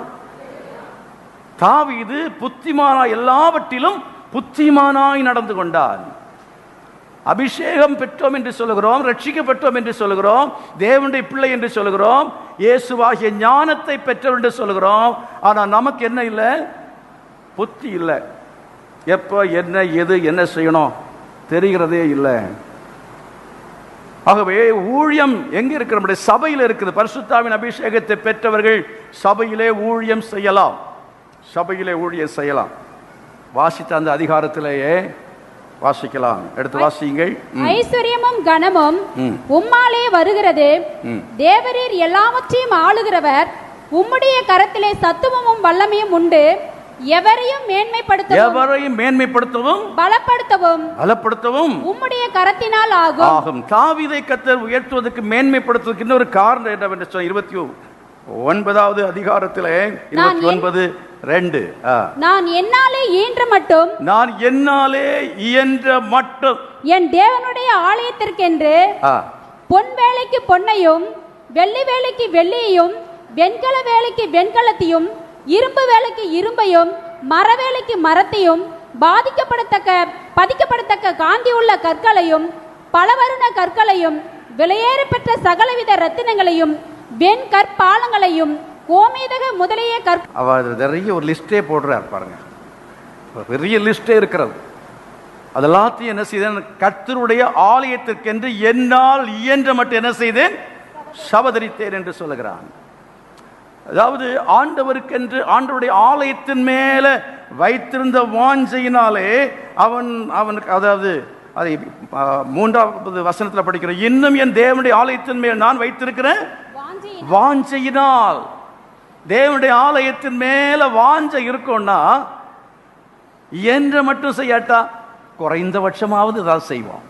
தாவீது புத்திமானாய், எல்லாவற்றிலும் புத்திமானாய் நடந்து கொண்டான். அபிஷேகம் பெற்றோம் என்று சொல்லுகிறோம், ரட்சிக்கப்பட்டோம் என்று சொல்லுகிறோம், தேவனுடைய பிள்ளை என்று சொல்லுகிறோம், இயேசுவாகிய ஞானத்தை பெற்றோம் என்று சொல்லுகிறோம். ஆனா நமக்கு என்ன இல்லை? புத்தி இல்லை. எப்ப என்ன எது என்ன செய்யணும் தெரிகிறதே இல்லை. ஆகவே ஊழியம் எங்க இருக்கிற? நம்முடைய சபையில் இருக்குது. பரிசுத்தாவின் அபிஷேகத்தை பெற்றவர்கள் சபையிலே ஊழியம் செய்யலாம், சபையிலே ஊழியம் செய்யலாம். வாசித்த அந்த அதிகாரத்திலேயே வாசிக்கலாம். எடுத்து வாசியுங்கள். ஐஸ்வர்யமும் கனமும் உம்மாலே வருகிறது, தேவரீர் எல்லாவற்றையும் ஆளுகிறவர், உம்முடைய கரத்திலே சத்துவமும் வல்லமையும் உண்டு, எவரையும் மேன்மைப்படுத்தவும் பலப்படுத்தவும் உம்முடைய கரத்தினால் ஆகும். தாவீதை கர்த்தர் உயர்த்துவதற்கு மேன்மைப்படுத்துவதற்கு இன்னொரு காரணம் என்னவென்று சொன்ன 29வது அதிகாரத்திலே 29:2 நான் என்னாலே இயன்ற மட்டும் என் தேவனுடைய ஆலயத்திற்கென்று பொன் வேலைக்கு பொன்னையும் வெள்ளி வேலைக்கு வெள்ளியையும் வெண்கல வேலைக்கு வெண்கலத்தையும் இரும்பு வேலைக்கு இரும்பையும் மர வேலைக்கு மரத்தையும் பதிக்கப்படத்தக்க காந்தி உள்ள கற்களையும் பலவருண கற்களையும் விலையேற பெற்ற சகலவித ரத்தினங்களையும் வெண் கற்பாலங்களையும் கோமேதக முதலிய அவர் நிறைய ஒரு லிஸ்டே போடுறார் பாருங்க, பெரிய லிஸ்டே இருக்கிறது. அதெல்லாத்தையும் என்ன செய்தேன்? கர்த்தருடைய ஆலயத்திற்கென்று என்னால் இயன்ற மட்டும் என்ன செய்தேன்? சபதரித்தேன் என்று சொல்லுகிறான். அதாவது ஆண்டவருக்கென்று ஆண்டவருடைய ஆலயத்தின் மேல வைத்திருந்த வாஞ்சையினாலே அவனுக்கு, அதாவது அதை 3வது வசனத்தில் படிக்கிறோம், இன்னும் என் தேவனுடைய ஆலயத்தின் மேல் நான் வைத்திருக்கிறேன் வாஞ்சையினால். தேவனுடைய ஆலயத்தின் மேல வாஞ்சை இருக்கும்னா என்ற மட்டும் செய்யாட்டா குறைந்தபட்சமாவது ஏதாவது செய்வோம்,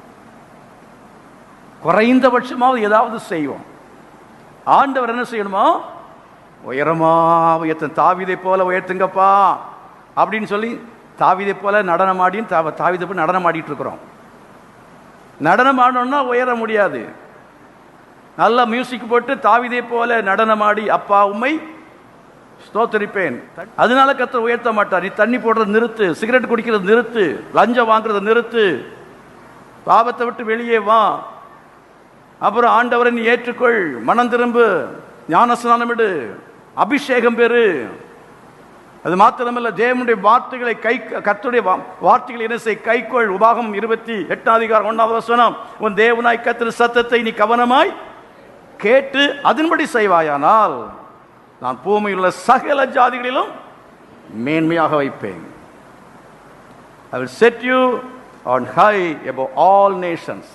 குறைந்தபட்சமாவது ஏதாவது செய்வோம். ஆண்டவர் என்ன செய்யணுமோ? உயரமா உயர்த்த, தாவீதை போல உயர்த்துங்கப்பா அப்படின்னு சொல்லி தாவீதை போல நடனமாடியும் தாவீதை போல நடனமாடிட்டு இருக்கிறோம். நடனம் ஆடணும்னா உயர முடியாது. நல்ல மியூசிக் போட்டு தாவீதை போல நடனமாடி அப்பா உம்மை ஸ்தோத்தரிப்பேன், அதனால கர்த்தர் உயர்த்த மாட்டார். நீ தண்ணி போடுறது நிறுத்து, சிகரெட் குடிக்கிறது நிறுத்து, லஞ்சம் வாங்குறது நிறுத்து, பாவத்தை விட்டு வெளியே வா, அப்புறம் ஆண்டவரை நீ ஏற்றுக்கொள், மனம் திரும்பு, ஞானஸ்நானம் எடு, அபிஷேகம் பெறு. அது மாத்திரமல்ல, தேவனுடைய வார்த்தைகளை கர்த்தருடைய வார்த்தைகளை என்ன செய்? கைக்கொள். உபாகமம் 28:1 உன் தேவனாய் கர்த்தர் சத்தத்தை நீ கவனமாய் கேட்டு அதன்படி செய்வாயானால் நான் பூமியில் உள்ள சகல ஜாதிகளிலும் மேன்மையாக வைப்பேன். I will set you on high above all nations.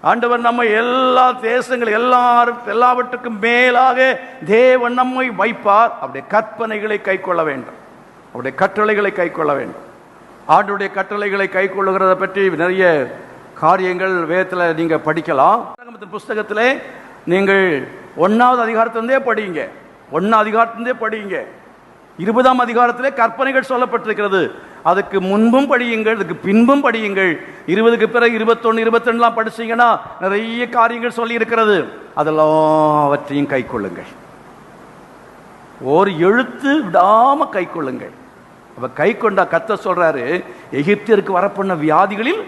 ஆண்டவர் நம்ம எல்லா தேசங்கள் எல்லாவற்றுக்கும் மேலாக தேவன் நம்மை வைப்பார். அவருடைய கற்பனைகளை கைக்கொள்ள வேண்டும், அவருடைய கட்டளைகளை கைக்கொள்ள வேண்டும். ஆண்டவருடைய கட்டளைகளை கைக்கொள்ளுகிறத பற்றி நிறைய காரியங்கள் வேதத்தில் நீங்க படிக்கலாம். புஸ்தகத்திலே நீங்கள் 1வது அதிகாரத்திலிருந்தே படிங்க, 1ஆம் அதிகாரத்திலிருந்தே படிங்க. 20ஆம் அதிகாரத்திலே கற்பனைகள் சொல்லப்பட்டிருக்கிறது. அதுக்கு முன்பும் படியுங்கள், அதுக்கு பின்பும் படியுங்கள். 20க்கு பிறகு 21, 22 படிச்சீங்கன்னா நிறைய காரியங்கள் சொல்லி இருக்கிறது. அதெல்லாவற்றையும் கை கொள்ளுங்கள், ஒரு எழுத்து விடாம கை கொள்ளுங்கள். அப்ப கை கொண்டா கர்த்தர் சொல்றாரு, எகிப்தியருக்கு வரப்பண்ண வியாதிகளில்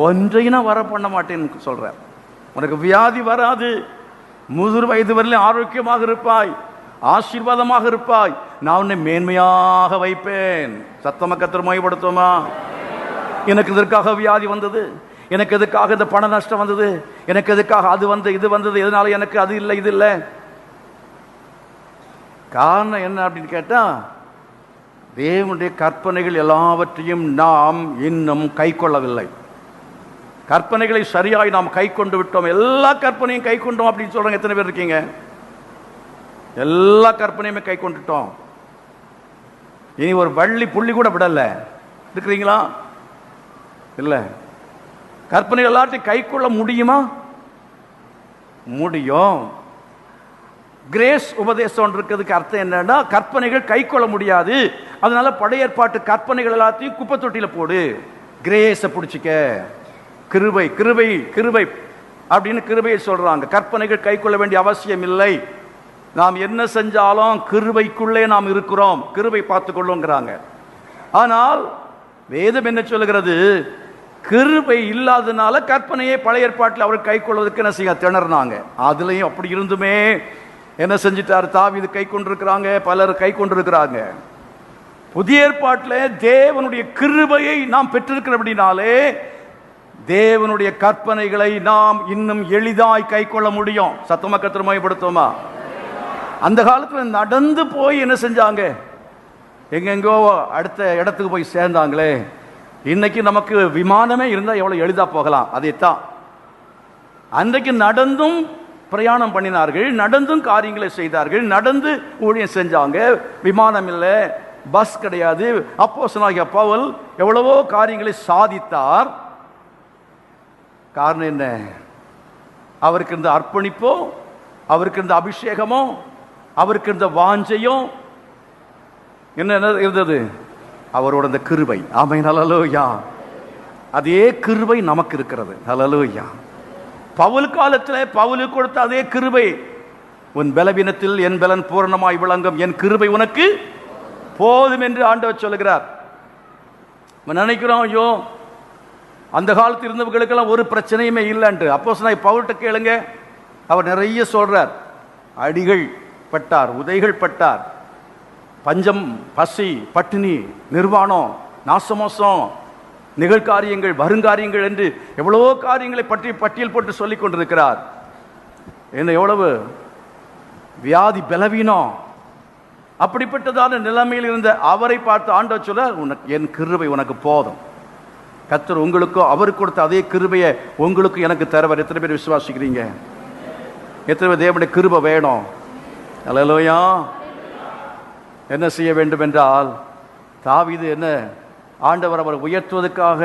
ஒன்றையும் நான் வர பண்ண மாட்டேன்னு சொல்றார். உனக்கு வியாதி வராது, முதிர் வயது வரையிலும் ஆரோக்கியமாக இருப்பாய், ஆசீர்வாதமாக இருப்பாய், நான் உன்னை மேன்மையாக வைப்பேன். சத்தமா கர்த்தர் மகிமைப்படுத்துமா? எனக்கு இதற்காக வியாதி வந்தது, எனக்கு எதுக்காக இந்த பண நஷ்டம் வந்தது, எனக்கு எதுக்காக அது வந்து இது வந்தது, எதனால எனக்கு அது இல்லை இது இல்லை. காரணம் என்ன அப்படின்னு கேட்டா, தேவனுடைய கற்பனைகள் எல்லாவற்றையும் நாம் இன்னும் கை கொள்ளவில்லை. கற்பனைகளை சரியாய் நாம் கை கொண்டு விட்டோம். எல்லா கற்பனையும் கை கொண்டோம் அப்படின்னு சொல்றாங்க. எத்தனை பேர் இருக்கீங்க? எல்லா கற்பனையுமே கை கொண்டுட்டோம். இனி ஒரு வள்ளி புள்ளி கூட விடல. இருக்கிறீங்களா? இல்ல. கற்பனை எல்லாத்தையும் கை கொள்ள முடியுமா? முடியும். கிரேஸ் உபதேசம் இருக்கிறதுக்கு அர்த்தம் என்னன்னா, கற்பனைகள் கை கொள்ள முடியாது, அதனால பழைய ஏற்பாட்டு கற்பனைகள் எல்லாத்தையும் குப்பை தொட்டியில போடு, கிரேஸை பிடிச்சிக்க. கிருபை கிருபை கிருபை அப்படின்னு கிருபையை சொல்றாங்க. கற்பனைகள் கை கொள்ள வேண்டிய அவசியம் இல்லை. நாம் என்ன செஞ்சாலும் கிருபைக்குள்ளே நாம் இருக்கிறோம், கிருபை பார்த்துக் கொள்ளுங்கிறாங்க. ஆனால் வேதம் என்ன சொல்லுகிறது? கிருபை இல்லாதனால கற்பனையை பழைய ஏற்பாட்டில் அவர் கை கொள்வதற்கு என்ன செய்ய திணறினாங்க. அதுலயும் அப்படி இருந்துமே என்ன செஞ்சிட்டார்? தாவீது கை கொண்டிருக்கிறாங்க, பலர் கை கொண்டிருக்கிறாங்க. புதிய ஏற்பாட்டில் தேவனுடைய கிருபையை நாம் பெற்றிருக்கிறபடினாலே தேவனுடைய கற்பனைகளை நாம் இன்னும் எளிதாய் கை கொள்ள முடியும். சத்தமா கர்த்தரை மகிமைப்படுத்துவோமா? அந்த காலத்தில் நடந்து போய் என்ன செஞ்சாங்க? எங்கெங்கோ அடுத்த இடத்துக்கு போய் சேர்ந்தாங்களே. இன்னைக்கு நமக்கு விமானமே இருந்தால் எவ்வளவு எளிதா போகலாம். அதைத்தான் அன்றைக்கு நடந்தும் பிரயாணம் பண்ணினார்கள், நடந்தும் காரியங்களை செய்தார்கள், நடந்து ஊழியம் செஞ்சாங்க. விமானம் இல்லை, பஸ் கிடையாது. அப்போஸ்தலனாகிய பவுல் எவ்வளவோ காரியங்களை சாதித்தார். காரணம் என்ன? அவருக்கு இருந்த அர்ப்பணிப்போ, அவருக்கு இருந்த அபிஷேகமோ, அவருக்கு இருந்த வாஞ்சையும் என்ன இருந்தது? அவரோட அந்த கிருபை. ஆமென், ஹல்லேலூயா. அதே கிருபை நமக்கு இருக்கிறது. ஹல்லேலூயா. பவுல் காலத்தில் பவுலுக்கு கொடுத்த அதே கிருபை, உன் பலவீனத்தில் என் பலன் பூரணமாய் விளங்கும், என் கிருபை உனக்கு போதும் என்று ஆண்டவர் சொல்லுகிறார். நினைக்கிறோம், ஐயோ அந்த காலத்தில் இருந்தவர்களுக்கெல்லாம் ஒரு பிரச்சனையுமே இல்லைன்ட்டு. அப்போஸ்தலனாகிய பவுல்கிட்ட கேளுங்க, அவர் நிறைய சொல்றார். அடிகள் பட்டார், உதைகள் பட்டார், பஞ்சம், பசி, பட்டினி, நிர்வாணம், நாசமோசம், நிகழ்காரியங்கள், வருங்காரியங்கள் என்று எவ்வளவோ காரியங்களை பற்றி பட்டியல் போட்டு சொல்லிக் கொண்டிருக்கிறார். என்ன எவ்வளவு வியாதி, பலவீனம், அப்படிப்பட்டதான நிலைமையில் இருந்த அவரை பார்த்து ஆண்டவர் சொல்ல, உனக்கு என் கிருபை உனக்கு போதும். கர்த்தர் உங்களுக்கும் அவருக்கு கொடுத்த அதே கிருபையை உங்களுக்கு எனக்கு தருவார். எத்தனை பேர் விசுவாசிக்கிறீங்க? எத்தனை பேர் தேவனுடைய கிருபை வேணும்? அல்லேலூயா. என்ன செய்ய வேண்டும் என்றால், தாவீது என்ன ஆண்டவர் அவர் உயர்த்துவதற்காக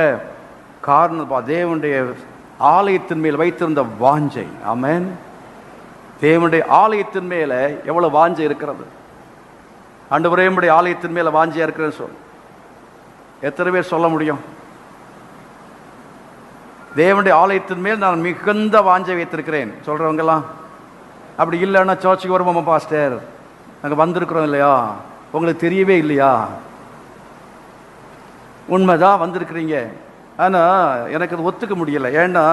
காரணம் தேவனுடைய ஆலயத்தின் மேல் வைத்திருந்த வாஞ்சை. ஆமென். தேவனுடைய ஆலயத்தின் மேல எவ்வளவு வாஞ்சை இருக்கிறது. ஆண்டவரே நம்முடைய ஆலயத்தின் மேல வாஞ்சையா இருக்கிறேன்னு சொல். எத்தனை பேர் சொல்ல முடியும்? தேவனுடைய ஆலயத்தின் மேல் நான் மிகுந்த வாஞ்சை வைத்திருக்கிறேன் சொல்றவங்கலாம். அப்படி இல்லைன்னா சர்ச்சுக்கு வருவோமா பாஸ்டர், நாங்கள் வந்திருக்கிறோம் இல்லையா, உங்களுக்கு தெரியவே இல்லையா? உண்மைதான் வந்திருக்கிறீங்க, ஆனால் எனக்கு அது ஒத்துக்க முடியலை. ஏன்னா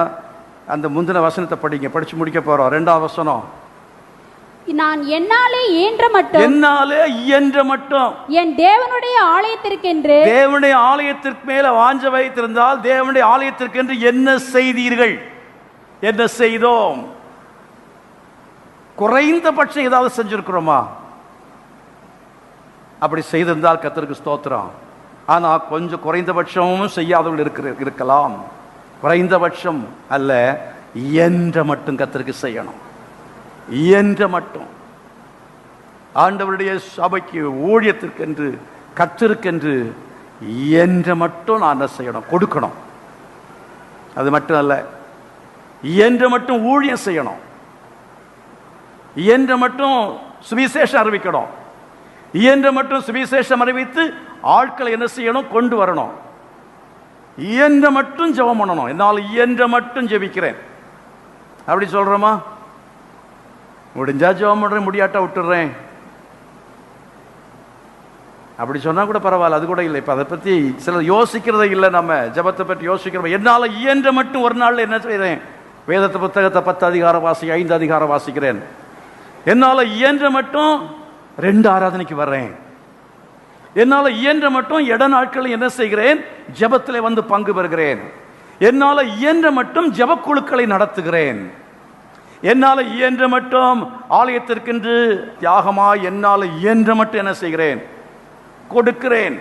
அந்த முந்தின வசனத்தை படிங்க, படிச்சு முடிக்க போறோம். 2ஆம் வசனம். நான் என்னாலே இயன்ற மட்டும், என்னாலே இயன்ற மட்டும் என் தேவனுடைய ஆலயத்திற்கென்று, தேவனுடைய ஆலயத்திற்கு மேல வாஞ்ச வைத்திருந்தால் தேவனுடைய ஆலயத்திற்கென்று என்ன செய்தீர்கள்? என்ன செய்தோம்? குறைந்தபட்சம் ஏதாவது செஞ்சிருக்கிறோமா? அப்படி செய்திருந்தால் கர்த்தருக்கு ஸ்தோத்திரம். ஆனா கொஞ்சம் குறைந்தபட்சமும் செய்யாதவர்கள் இருக்கலாம். குறைந்தபட்சம் அல்ல, இயன்ற மட்டும் கர்த்தருக்கு செய்யணும். இயன்ற மட்டும் ஆண்டவருடைய சபைக்கு, ஊழியத்திற்கென்று, கர்த்தருக்கென்று இயன்ற மட்டும் நான் என்ன செய்யணும்? கொடுக்கணும். அது மட்டும் அல்ல, இயன்ற மட்டும் ஊழியம் செய்யணும். இயன்ற மட்டும் சுவிசேஷம் அறிவிக்கணும். இயன்ற மட்டும் சுவிசேஷம் அறிவித்து ஆட்களை என்ன செய்யணும்? கொண்டு வரணும். இயன்ற மட்டும் ஜெபம் பண்ணணும். என்னால் இயன்ற மட்டும் ஜெபிக்கிறேன் அப்படி சொல்றோமா? முடிஞ்சா ஜெபம் பண்றேன், முடியாட்டா விட்டுறேன். அப்படி சொன்னால் கூட பரவாயில்ல, அது கூட இல்லை. இப்போ அதை பற்றி சிலர் யோசிக்கிறதே இல்லை. நம்ம ஜெபத்தை பற்றி யோசிக்கிறோம். என்னால் இயன்ற மட்டும் ஒரு நாளில் என்ன செய்கிறேன்? வேதத்தை புத்தகத்தை 10 அதிகாரம் 5 அதிகாரம் வாசிக்கிறேன். என்னால் இயன்ற மட்டும் 2 ஆராதனைக்கு வர்றேன். என்னால் இயன்ற மட்டும் இட நாட்களில் என்ன செய்கிறேன்? ஜெபத்தில் வந்து பங்கு பெறுகிறேன். என்னால் இயன்ற மட்டும் ஜெபக்குழுக்களை நடத்துகிறேன். என்னால் இயன்ற மட்டும் ஆலயத்திற்கென்று தியாகமாய் என்னால் இயன்ற மட்டும் என்ன செய்கிறேன்? கொடுக்கிறேன்.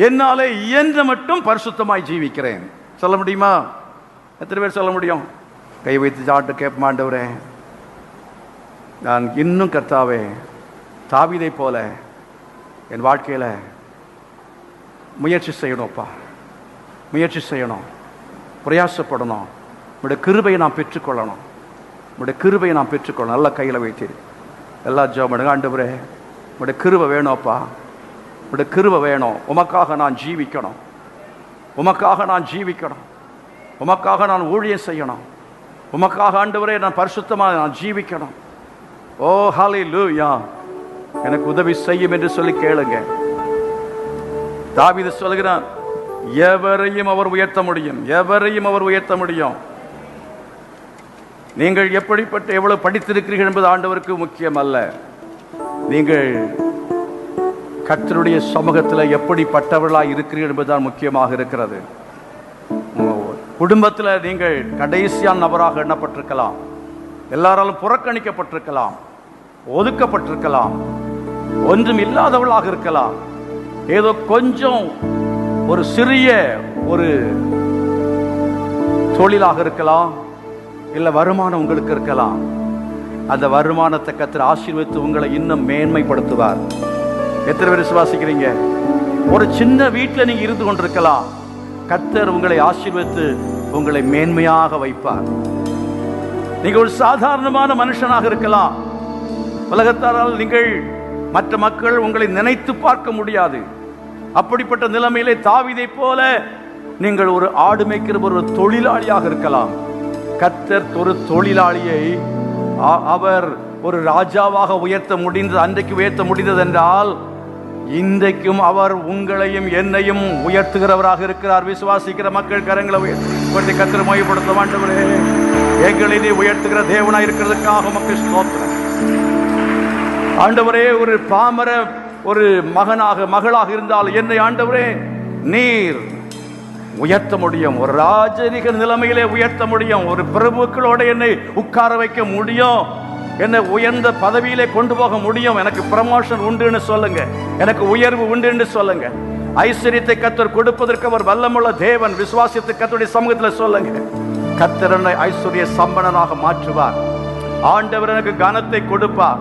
என்னால இயன்ற மட்டும் பரிசுத்தமாய் ஜீவிக்கிறேன். சொல்ல முடியுமா? எத்தனை பேர் சொல்ல முடியும்? கை வைத்து சாட்டு கேட்ப ஆண்டவரே, நான் இன்னும் கர்த்தாவே தாவீதை போல என் வாழ்க்கையில் முயற்சி செய்யணும்ப்பா, முயற்சி செய்யணும், பிரயாசப்படணும். உடைய கிருபையை நான் பெற்றுக்கொள்ளணும், உடைய கிருபையை நான் பெற்றுக்கொள்ளணும். நல்லா கையில் வைத்து எல்லா ஜெபம், ஆண்டவரே உடைய கிருபை வேணும்ப்பா, உடைய கிருபை வேணும். உமக்காக நான் ஜீவிக்கணும், உமக்காக நான் ஜீவிக்கணும், உமக்காக நான் ஊழியம் செய்யணும், உமக்காக ஆண்டவரே நான் பரிசுத்தமாக நான் ஜீவிக்கணும். ஓ ஹல்லேலூயா, எனக்கு உதவி செய்யும் என்று சொல்லி கேளுங்க. தாவீது சொல்கிறான், எவரையும் அவர் உயர்த்த முடியும், எவரையும் அவர் உயர்த்த முடியும். நீங்கள் எப்படிப்பட்ட எவ்வளவு படித்திருக்கிறீர்கள் என்பது ஆண்டவருக்கு முக்கியம் அல்ல. நீங்கள் கர்த்தருடைய சமூகத்தில் எப்படிப்பட்டவர்களாக இருக்கிறீர்கள் என்பதுதான் முக்கியமாக இருக்கிறது. குடும்பத்தில் நீங்கள் கடைசியான நபராக எண்ணப்பட்டிருக்கலாம், எல்லாராலும் புறக்கணிக்கப்பட்டிருக்கலாம், ஒதுக்கப்பட்டிருக்கலாம், ஒன்றும் இல்லாதவர்களாக இருக்கலாம், ஏதோ கொஞ்சம் ஒரு சிறிய ஒரு தொழிலாக இருக்கலாம், இல்லை வருமானம் உங்களுக்கு இருக்கலாம். அந்த வருமானத்தை கர்த்தர் ஆசீர்வதித்து உங்களை இன்னும் மேன்மைப்படுத்துவார். எத்தனை பேர் விசுவாசிக்கிறீங்க? ஒரு சின்ன வீட்டில் நீங்க இருந்து கொண்டிருக்கலாம், கர்த்தர் உங்களை ஆசீர்வதித்து உங்களை மேன்மையாக வைப்பார். நீங்க ஒரு சாதாரணமான மனுஷனாக இருக்கலாம், உலகத்தாரால் நீங்கள் மற்ற மக்கள் உங்களை நினைத்து பார்க்க முடியாது. அப்படிப்பட்ட நிலைமையிலே தாவீதை போல நீங்கள் ஒரு ஆடு மேய்க்கிற ஒரு தொழிலாளியாக இருக்கலாம். கர்த்தர் ஒரு தொழிலாளியை அவர் ஒரு ராஜாவாக உயர்த்த முடிந்தது, அன்றைக்கு உயர்த்த முடிந்தது என்றால் இன்றைக்கும் அவர் உங்களையும் என்னையும் உயர்த்துகிறவராக இருக்கிறார். விசுவாசிக்கிற மக்கள் கரங்களை உயர்த்தி கர்த்தர் மகிமைப்படுத்த ஆண்டவரே, எங்களை நீ உயர்த்துகிற தேவனாய் இருக்கிறதுக்காக மக்கள் ஸ்தோத்திரம். ஆண்டவரே, ஒரு பாமர ஒரு மகளாக இருந்தால் என்னை ஆண்டவரே நீர் உயர்த்த முடியும், ஒரு ராஜரிக நிலைமையிலே உயர்த்த முடியும், ஒரு பிரபுக்களோட என்னை உட்கார வைக்க முடியும், என்னை உயர்ந்த பதவியிலே கொண்டு போக முடியும். எனக்கு ப்ரமோஷன் உண்டுன்னு சொல்லுங்க, எனக்கு உயர்வு உண்டு சொல்லுங்க. ஐஸ்வர்யத்தை கர்த்தர் கொடுப்பதற்கு அவர் வல்லமுள்ள தேவன். விசுவாசத்தை கர்த்தருடைய சமூகத்தில் சொல்லுங்க. கர்த்தர் என்னை ஐஸ்வர்ய சம்பனனாக மாற்றுவார். ஆண்டவர் எனக்கு கனத்தை கொடுப்பார்.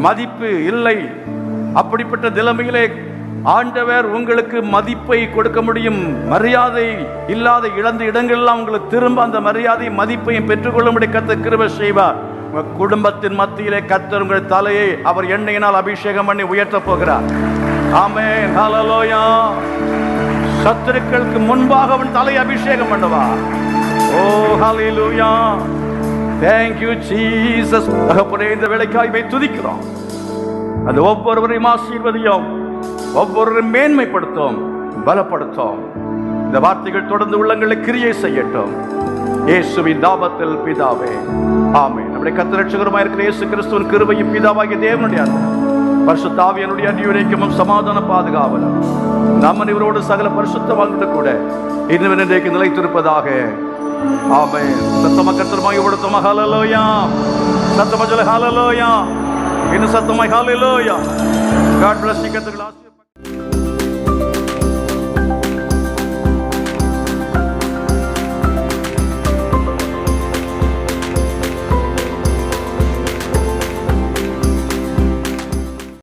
மதிப்பு இல்லை, அப்படிப்பட்ட நிலைமையிலே ஆண்டவர் உங்களுக்கு மதிப்பை கொடுக்க முடியும். மரியாதை இல்லாத இழந்த இடங்களெல்லாம் உங்களுக்கு திரும்ப அந்த மரியாதையும் மதிப்பையும் பெற்றுக்கொள்ளும்படி கர்த்தர் கிருபை செய்வார். உங்கள் குடும்பத்தின் மத்தியிலே கர்த்தர் உங்கள் தலையை அவர் எண்ணெயினால் அபிஷேகம் பண்ணி உயர்த்த போகிறார். ஆமென், ஹல்லேலூயா. சத்துருக்களுக்கு முன்பாக அவன் தலையை அபிஷேகம் பண்ணுவார். ஓ ஹல்லேலூயா, thank you Jesus. தகப்பனே, இந்த வேளைக்காய் துதிக்கிறோம். அது ஒவ்வொருவரையும் ஆசீர்வதியும், ஒவ்வொருவரையும் மேன்மைப்படுத்தும், பலப்படுத்தும். இந்த வார்த்தைகள் தொடர்ந்து உள்ளங்களில் கிரியை செய்யட்டும். இயேசுவின் நாமத்தில் பிதாவே, ஆமென். நம்முடைய கர்த்தர் ரட்சகருமாய் இருக்கிற இயேசு கிறிஸ்துவின் கிருபையும் பிதாவாகிய தேவனுடைய பரிசுத்த ஆவியானுடைய அன்பியும் சமாதான பாதுகாவலும் நம்ம இவரோடு சகல பரிசுத்தவான்களும் கூட இன்னும் இன்றைக்கு நிலைத்திருப்பதாக. ஆமென். சத்தமா கர்த்தருமாய் உடுத்தமா ஹல்லேலூயா. சத்தமா சொல்ல ஹல்லேலூயா. இன்னும் சத்தமாய் ஹல்லேலூயா. God bless you.